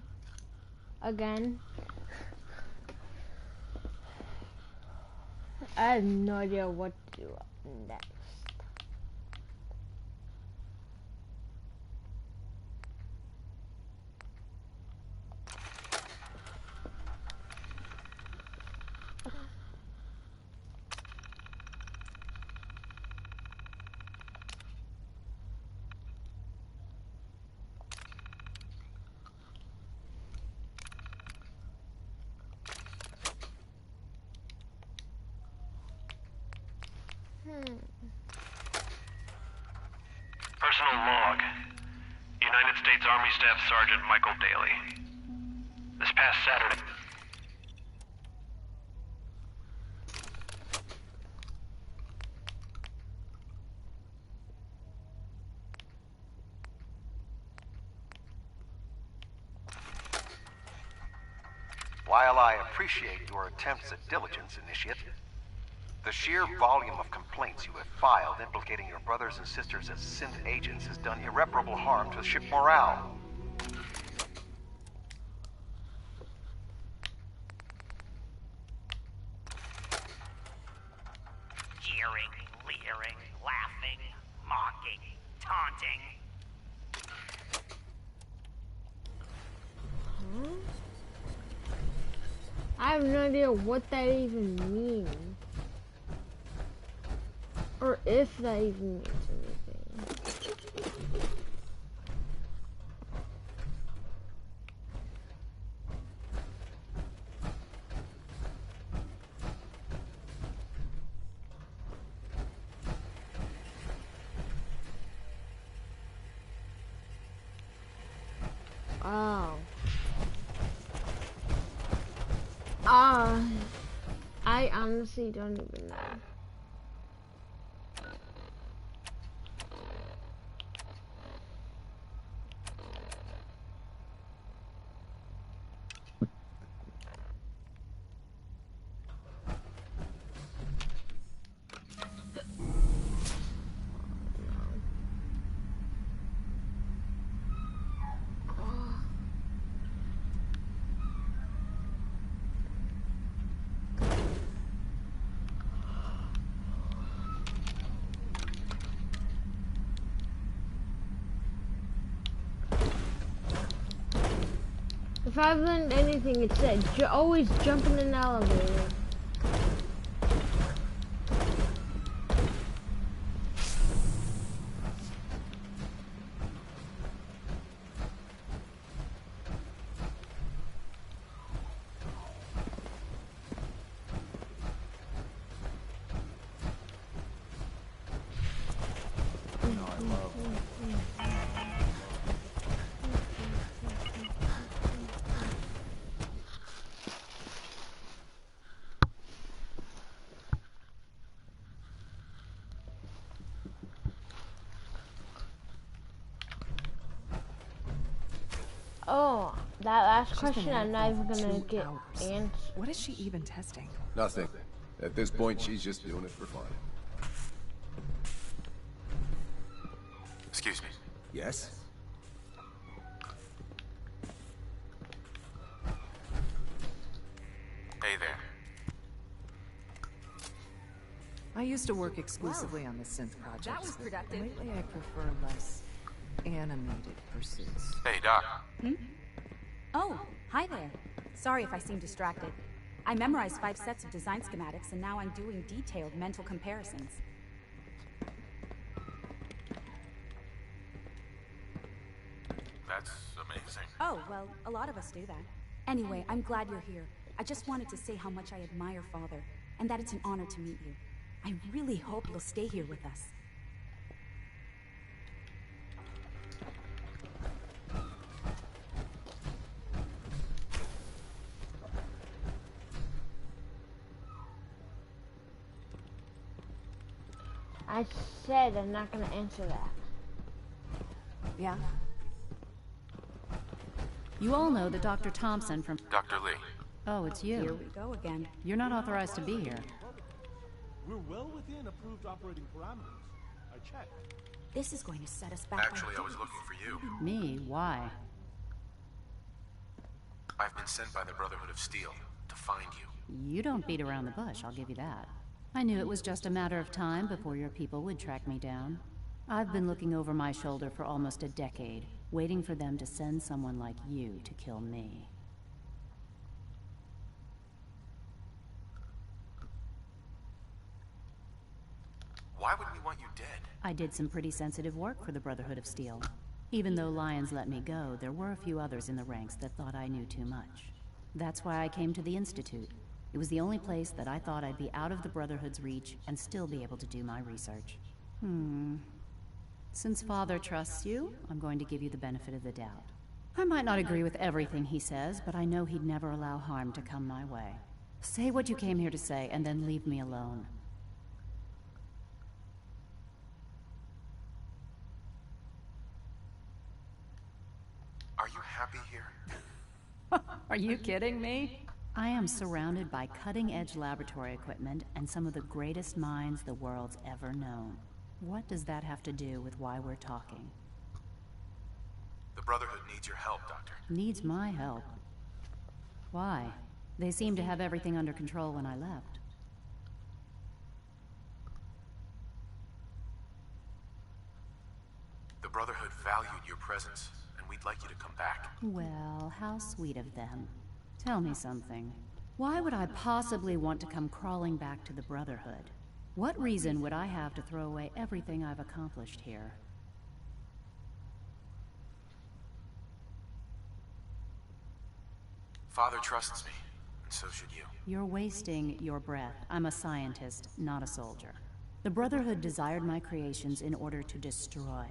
Again. I have no idea what to do next. Personal log. United States Army Staff Sergeant Michael Daly. This past Saturday... While I appreciate your attempts at diligence, Initiate, the sheer volume of complaints you have filed implicating your brothers and sisters as synth agents has done irreparable harm to ship morale. Jeering, leering, laughing, mocking, taunting. I have no idea what that even means. Or if that even means anything. Oh. I honestly don't even know. If I've learned anything, it's that always jump in an elevator. Oh, that last question I'm not even gonna get answered. What is she even testing? Nothing. At this point, she's just doing it for fun. Excuse me. Yes? Hey there. I used to work exclusively on the synth projects. That was productive. Lately, I prefer less animated pursuits. Hey, Doc. Oh, hi there. Sorry if I seem distracted. I memorized 5 sets of design schematics, and now I'm doing detailed mental comparisons. That's amazing. Oh, well, a lot of us do that. Anyway, I'm glad you're here. I just wanted to say how much I admire Father, and that it's an honor to meet you. I really hope you'll stay here with us. I said I'm not gonna answer that. Yeah? You all know that Dr. Thompson from... Dr. Lee. Oh, it's you. Here we go again. You're not authorized to be here. We're well within approved operating parameters. I checked. This is going to set us back. Actually, I was looking for you. Me? Why? I've been sent by the Brotherhood of Steel to find you. You don't beat around the bush, I'll give you that. I knew it was just a matter of time before your people would track me down. I've been looking over my shoulder for almost a decade, waiting for them to send someone like you to kill me. Why would we want you dead? I did some pretty sensitive work for the Brotherhood of Steel. Even though Lyons let me go, there were a few others in the ranks that thought I knew too much. That's why I came to the Institute. It was the only place that I thought I'd be out of the Brotherhood's reach and still be able to do my research. Since Father trusts you, I'm going to give you the benefit of the doubt. I might not agree with everything he says, but I know he'd never allow harm to come my way. Say what you came here to say, and then leave me alone. Are you happy here? Are you kidding me? I am surrounded by cutting-edge laboratory equipment and some of the greatest minds the world's ever known. What does that have to do with why we're talking? The Brotherhood needs your help, Doctor. Needs my help. Why? They seemed to have everything under control when I left. The Brotherhood valued your presence, and we'd like you to come back. Well, how sweet of them. Tell me something. Why would I possibly want to come crawling back to the Brotherhood? What reason would I have to throw away everything I've accomplished here? Father trusts me, and so should you. You're wasting your breath. I'm a scientist, not a soldier. The Brotherhood desired my creations in order to destroy,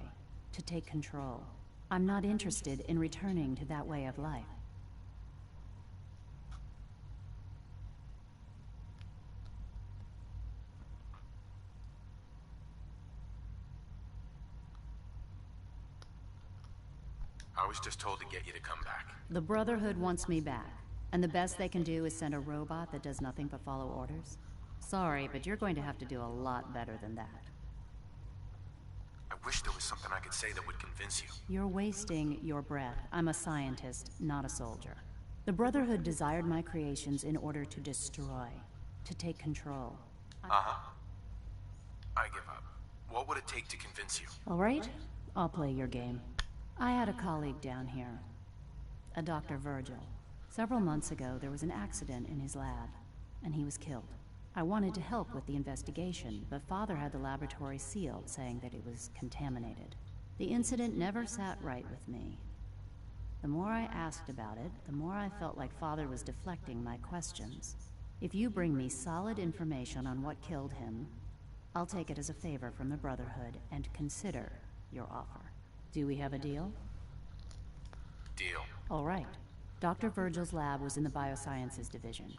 to take control. I'm not interested in returning to that way of life. I was just told to get you to come back. The Brotherhood wants me back, and the best they can do is send a robot that does nothing but follow orders. Sorry, but you're going to have to do a lot better than that. I wish there was something I could say that would convince you. You're wasting your breath. I'm a scientist, not a soldier. The Brotherhood desired my creations in order to destroy, to take control. Uh-huh. I give up. What would it take to convince you? All right, I'll play your game. I had a colleague down here, a Dr. Virgil. Several months ago, there was an accident in his lab, and he was killed. I wanted to help with the investigation, but Father had the laboratory sealed, saying that it was contaminated. The incident never sat right with me. The more I asked about it, the more I felt like Father was deflecting my questions. If you bring me solid information on what killed him, I'll take it as a favor from the Brotherhood and consider your offer. Do we have a deal? Deal. All right. Dr. Virgil's lab was in the Biosciences Division.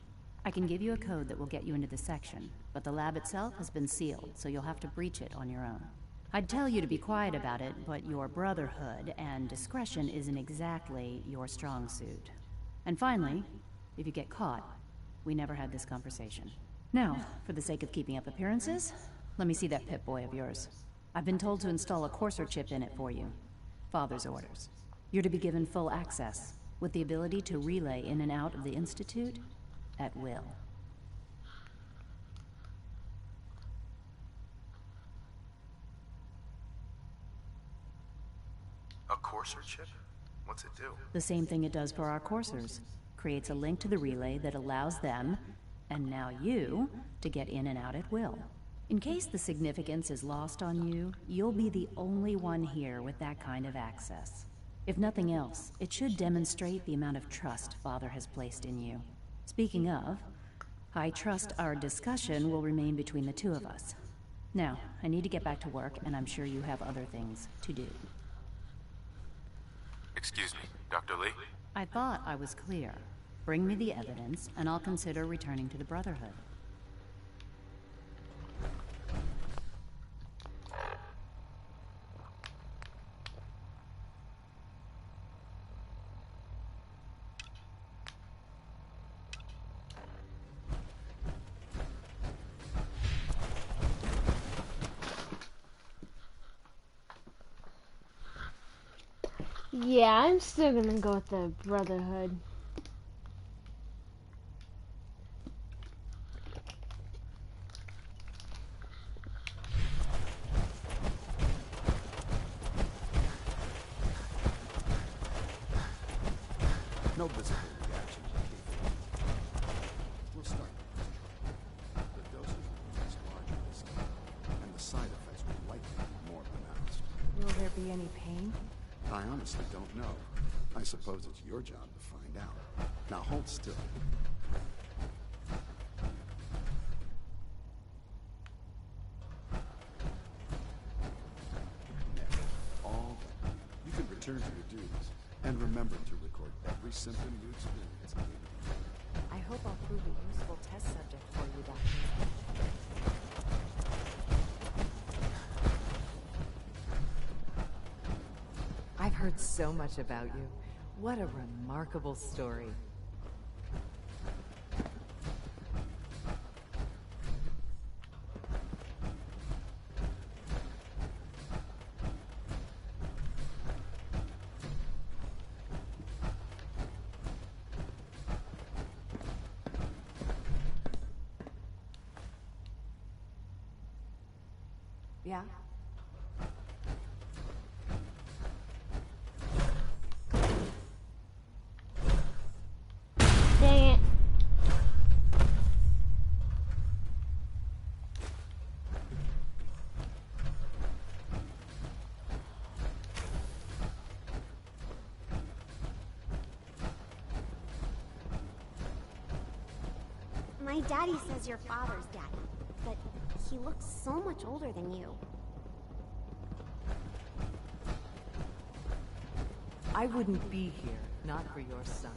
I can give you a code that will get you into the section, but the lab itself has been sealed, so you'll have to breach it on your own. I'd tell you to be quiet about it, but your Brotherhood and discretion isn't exactly your strong suit. And finally, if you get caught, we never had this conversation. Now, for the sake of keeping up appearances, let me see that Pip-Boy of yours. I've been told to install a Courser chip in it for you. Father's orders. You're to be given full access, with the ability to relay in and out of the Institute at will. A Courser chip? What's it do? The same thing it does for our coursers. Creates a link to the relay that allows them, and now you, to get in and out at will. In case the significance is lost on you, you'll be the only one here with that kind of access. If nothing else, it should demonstrate the amount of trust Father has placed in you. Speaking of, I trust our discussion will remain between the two of us. Now, I need to get back to work, and I'm sure you have other things to do. Excuse me, Dr. Lee? I thought I was clear. Bring me the evidence, and I'll consider returning to the Brotherhood. Yeah, I'm still gonna go with the Brotherhood. No visible reaction to the We'll start. The doses will be much larger this time, and the side effects will likely be more pronounced. Will there be any pain? I honestly don't know. I suppose it's your job to find out. Now hold still. Never. All done. You can return to your duties. And remember to record every symptom you experience. I hope I'll prove a useful test subject for you, Doctor. I've heard so much about you. What a remarkable story. Yeah? Dang it. My daddy says your father's daddy, but he looks so much older than you. I wouldn't be here, not for your son.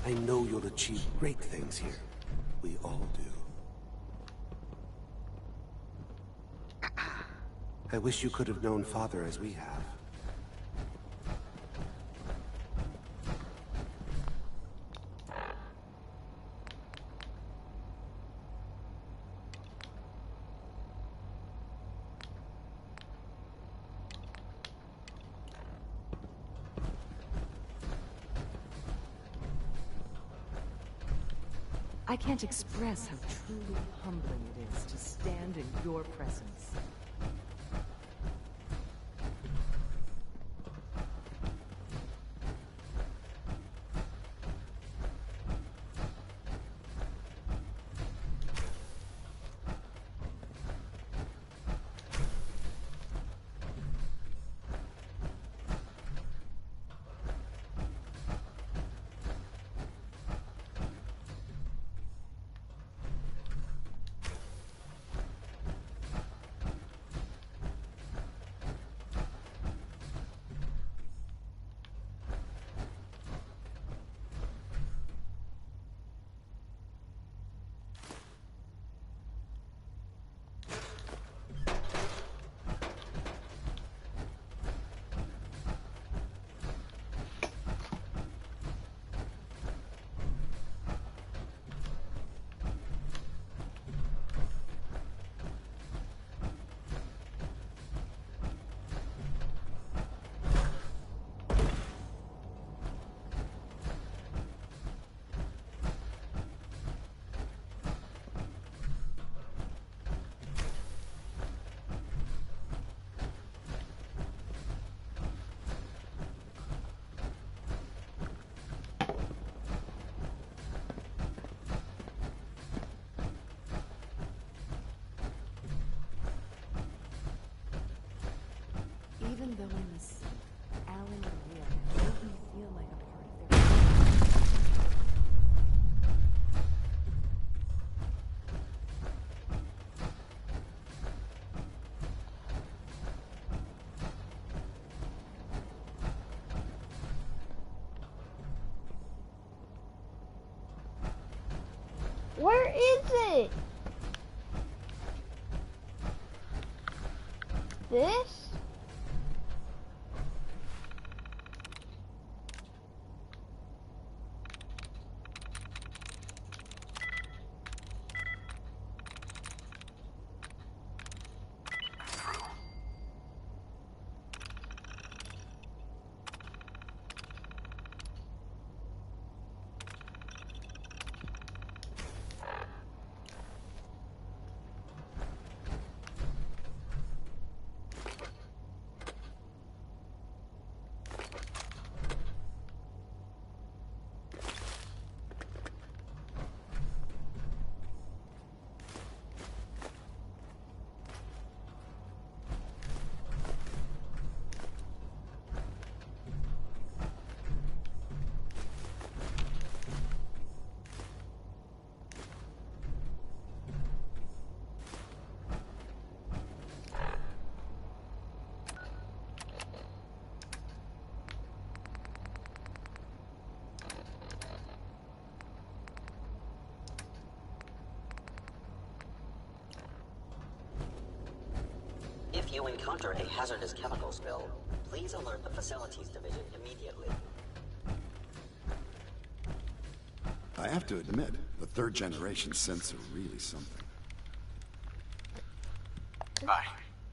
I know you'll achieve great things here. We all do. I wish you could have known Father as we have. I can't express how truly humbling it is to stand in your presence. Even though I'm a son, Alan and Leah make me feel like a part of their Where is it? This? If you encounter a hazardous chemical spill, please alert the Facilities Division immediately. I have to admit, the third-generation synths are really something. Bye.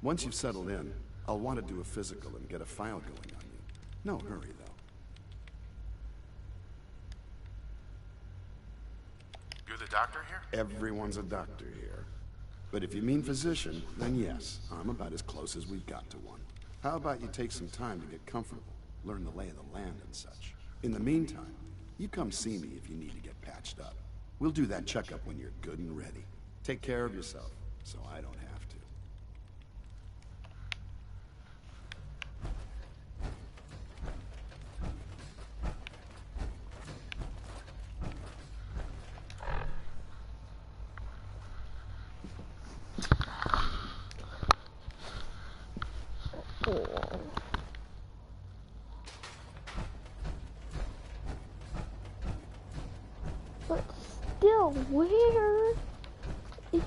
Once you've settled in, I'll want to do a physical and get a file going on you. No hurry, though. You're the doctor here? Everyone's a doctor here. But if you mean physician, then yes, I'm about as close as we've got to one. How about you take some time to get comfortable, learn the lay of the land and such. In the meantime, you come see me if you need to get patched up. We'll do that checkup when you're good and ready. Take care of yourself, so I don't have to. But still, where is it?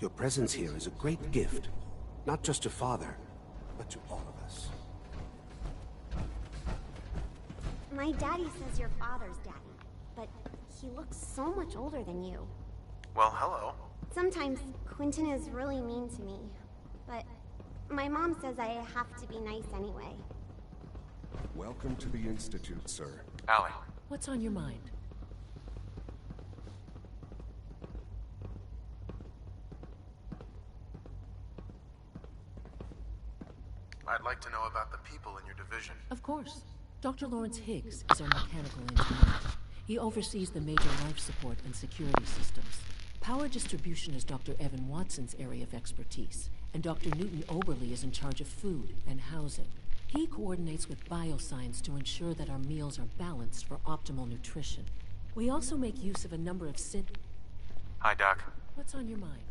Your presence here is a great gift. Not just to Father, but to all of us. My daddy says your father's daddy, but he looks so much older than you. Well, hello. Sometimes Quentin is really mean to me, but my mom says I have to be nice anyway. Welcome to the Institute, sir. Allie. What's on your mind? I'd like to know about the people in your division. Of course. Dr. Lawrence Higgs is our mechanical engineer. He oversees the major life support and security systems. Power distribution is Dr. Evan Watson's area of expertise, and Dr. Newton Oberly is in charge of food and housing. He coordinates with bioscience to ensure that our meals are balanced for optimal nutrition. We also make use of a number of Hi, Doc. What's on your mind?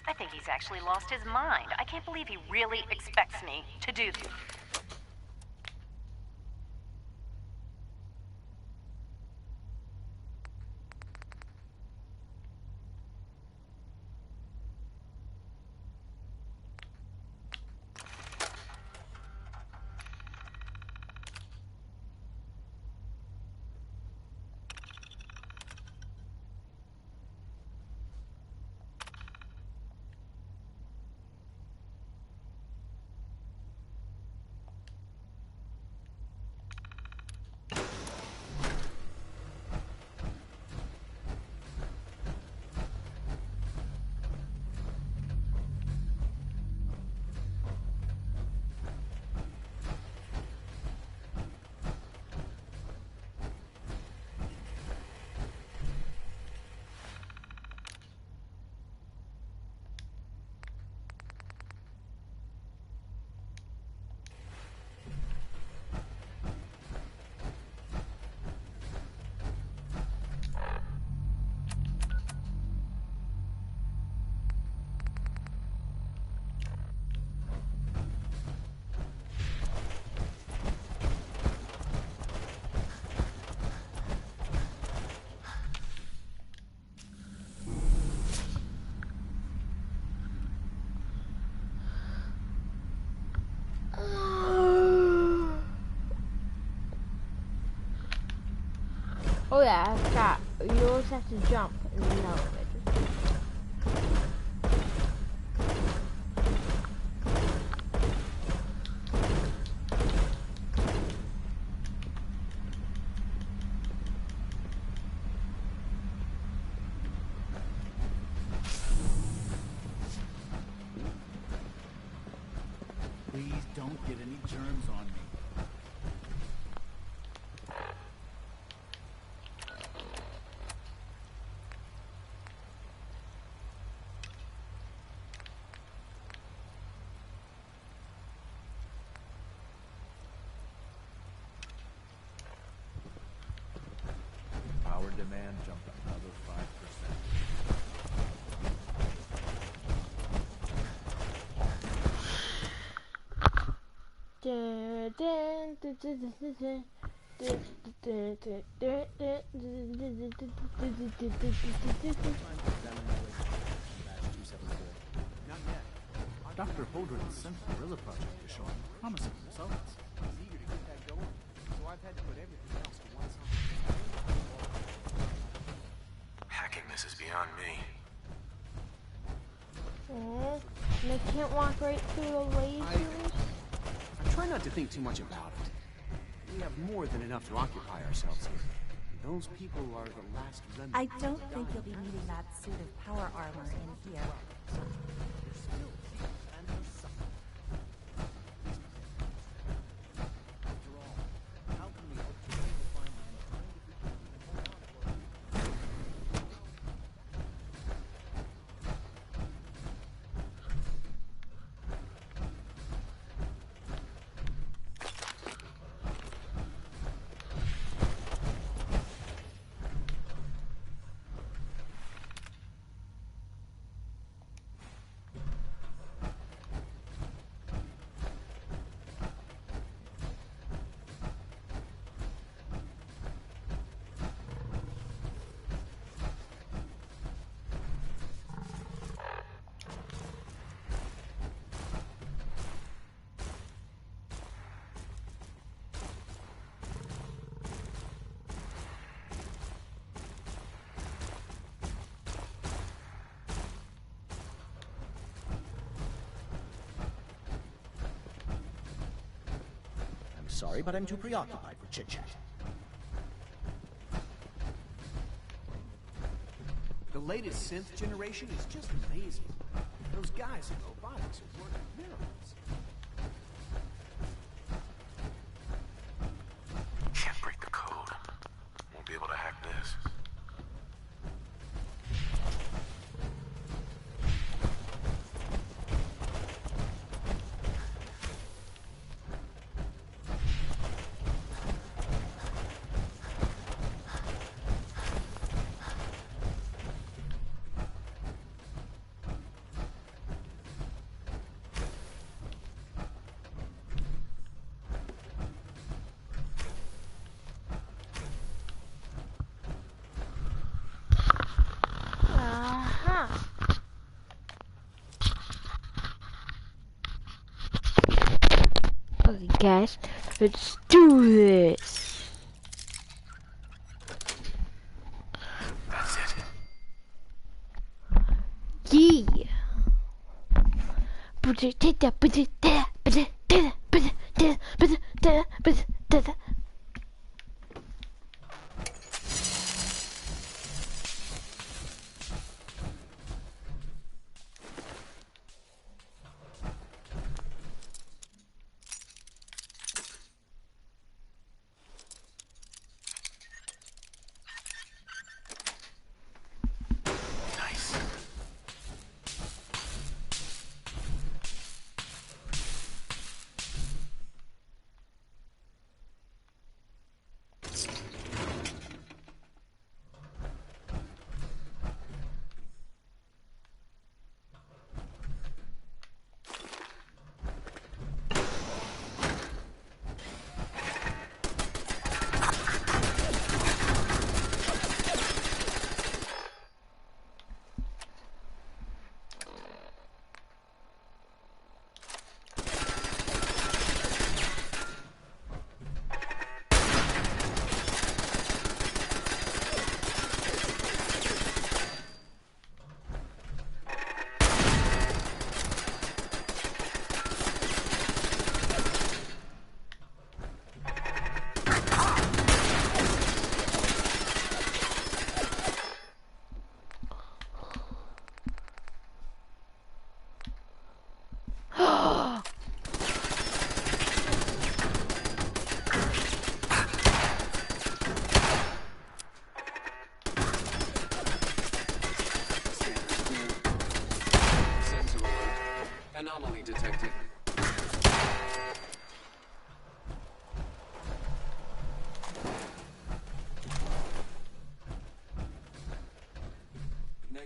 I think he's actually lost his mind. I can't believe he really expects me to do this. Scott, you always have to jump in the elevator. Please don't get any germs on me. Power demand jumped another 5%. Dr. Holdren's Synth Gorilla project is showing promising results. He's eager to get that going, so I've had to put everything else to one side. Hacking this is beyond me. And they can't walk right through the lasers. I try not to think too much about it. We have more than enough to occupy ourselves here. Those people are the last remnant. I don't think you'll be needing that suit of power armor in here. Sorry, but I'm too preoccupied for chit-chat. The latest synth generation is just amazing. Those guys in robotics are working miracles. Can't break the code. Won't be able to hack this. Okay, guys, let's do this. That's it. Yeah.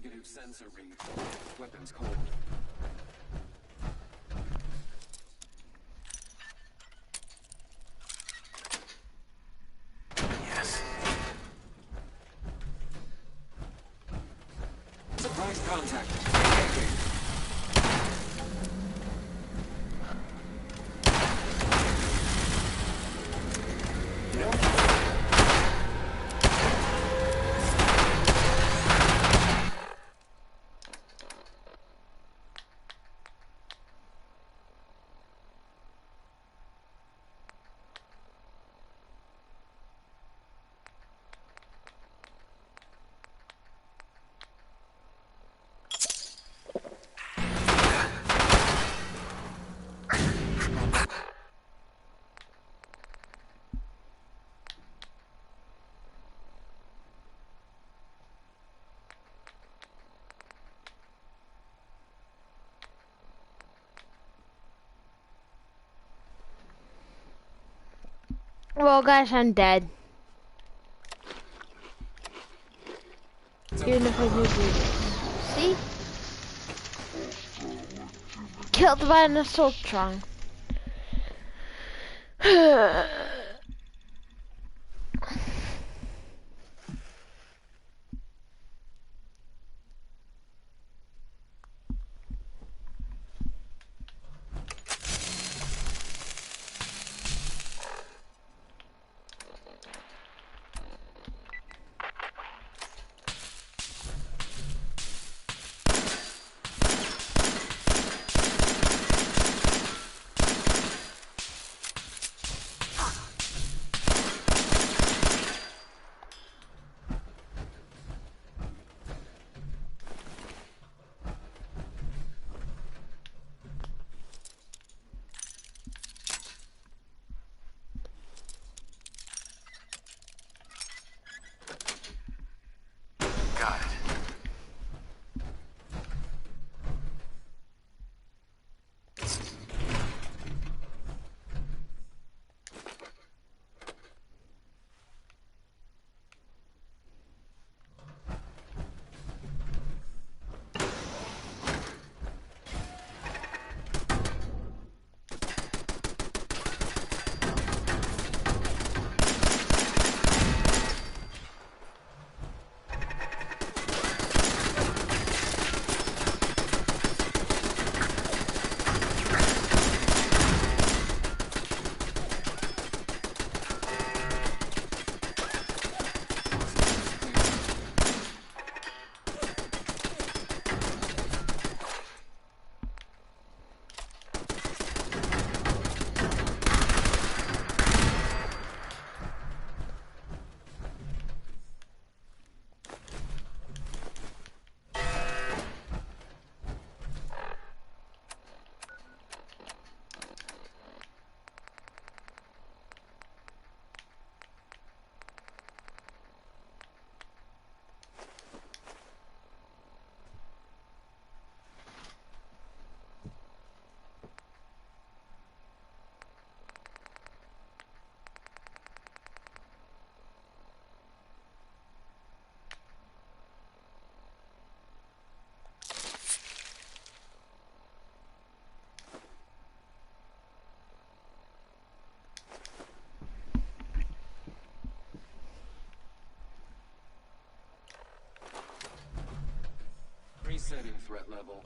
Negative sensor read. Weapons cold. Yes. Surprise contact. Engaging. Well, guys, I'm dead. Even if I do it. See? Killed by an assaultron. Got it. Resetting threat level.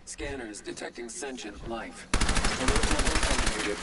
Scanners detecting sentient life. Alert level elevated.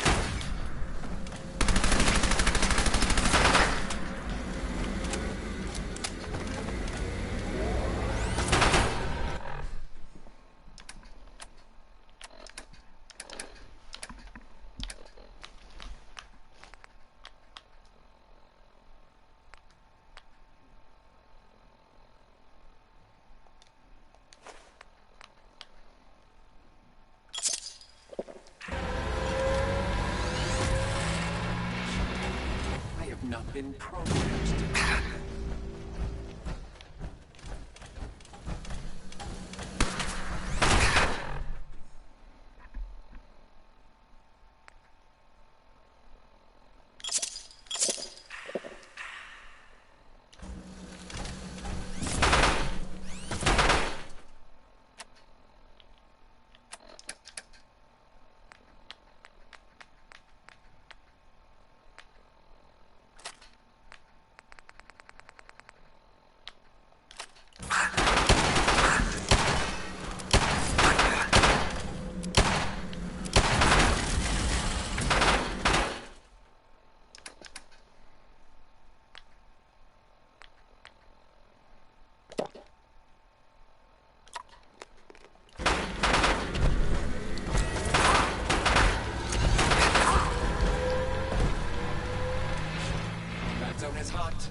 not been programmed to. That zone is hot.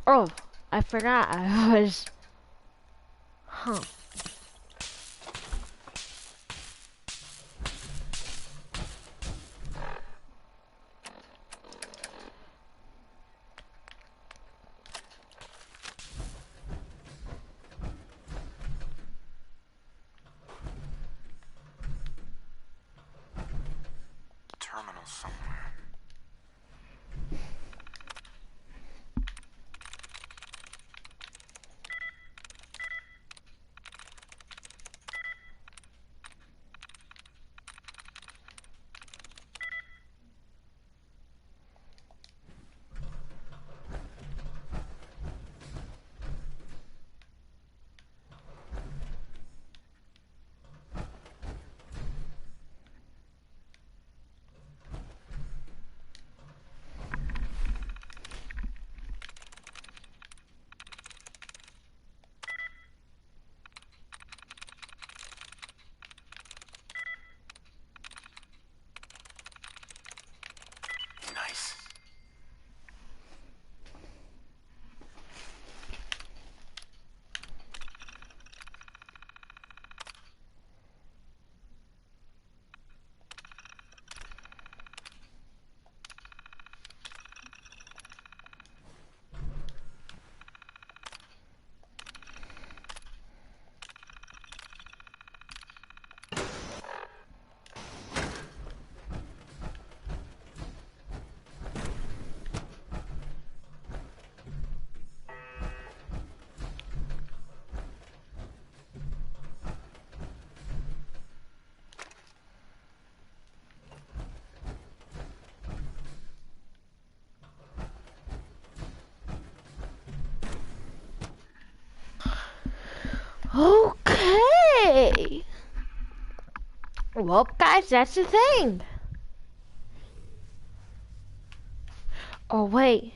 Oh, I forgot I was... Huh. Terminal somewhere. Okay. Well, guys, that's the thing. Oh, wait.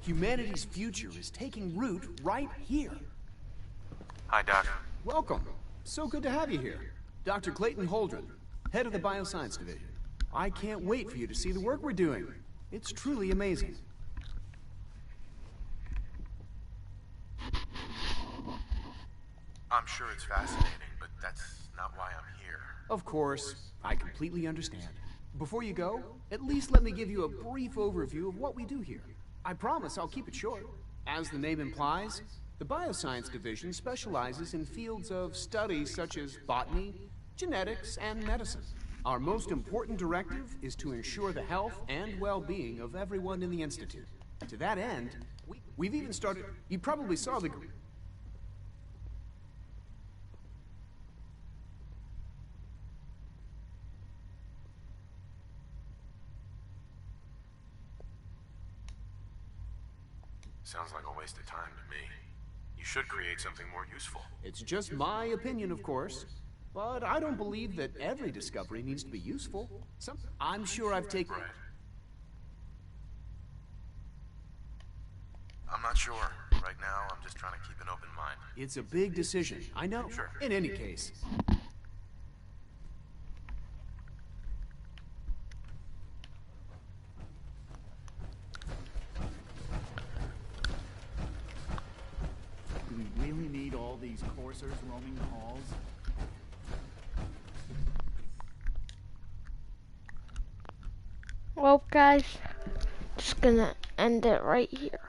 Humanity's future is taking root right here. Hi, Doc. Welcome. So good to have you here. Dr. Clayton Holdren, head of the Bioscience Division. I can't wait for you to see the work we're doing. It's truly amazing. I'm sure it's fascinating, but that's not why I'm here. Of course, I completely understand. Before you go, at least let me give you a brief overview of what we do here. I promise I'll keep it short. As the name implies, the Bioscience Division specializes in fields of study such as botany, genetics, and medicine. Our most important directive is to ensure the health and well-being of everyone in the Institute. To that end, we've even started... You probably saw the... Sounds like a waste of time to me. You should create something more useful. It's just my opinion, of course. But I don't believe that every discovery needs to be useful. I'm sure I've taken... Right. I'm not sure. Right now, I'm just trying to keep an open mind. It's a big decision, I know. Sure. In any case... Do we really need all these coursers roaming the halls? Well, guys, just gonna end it right here.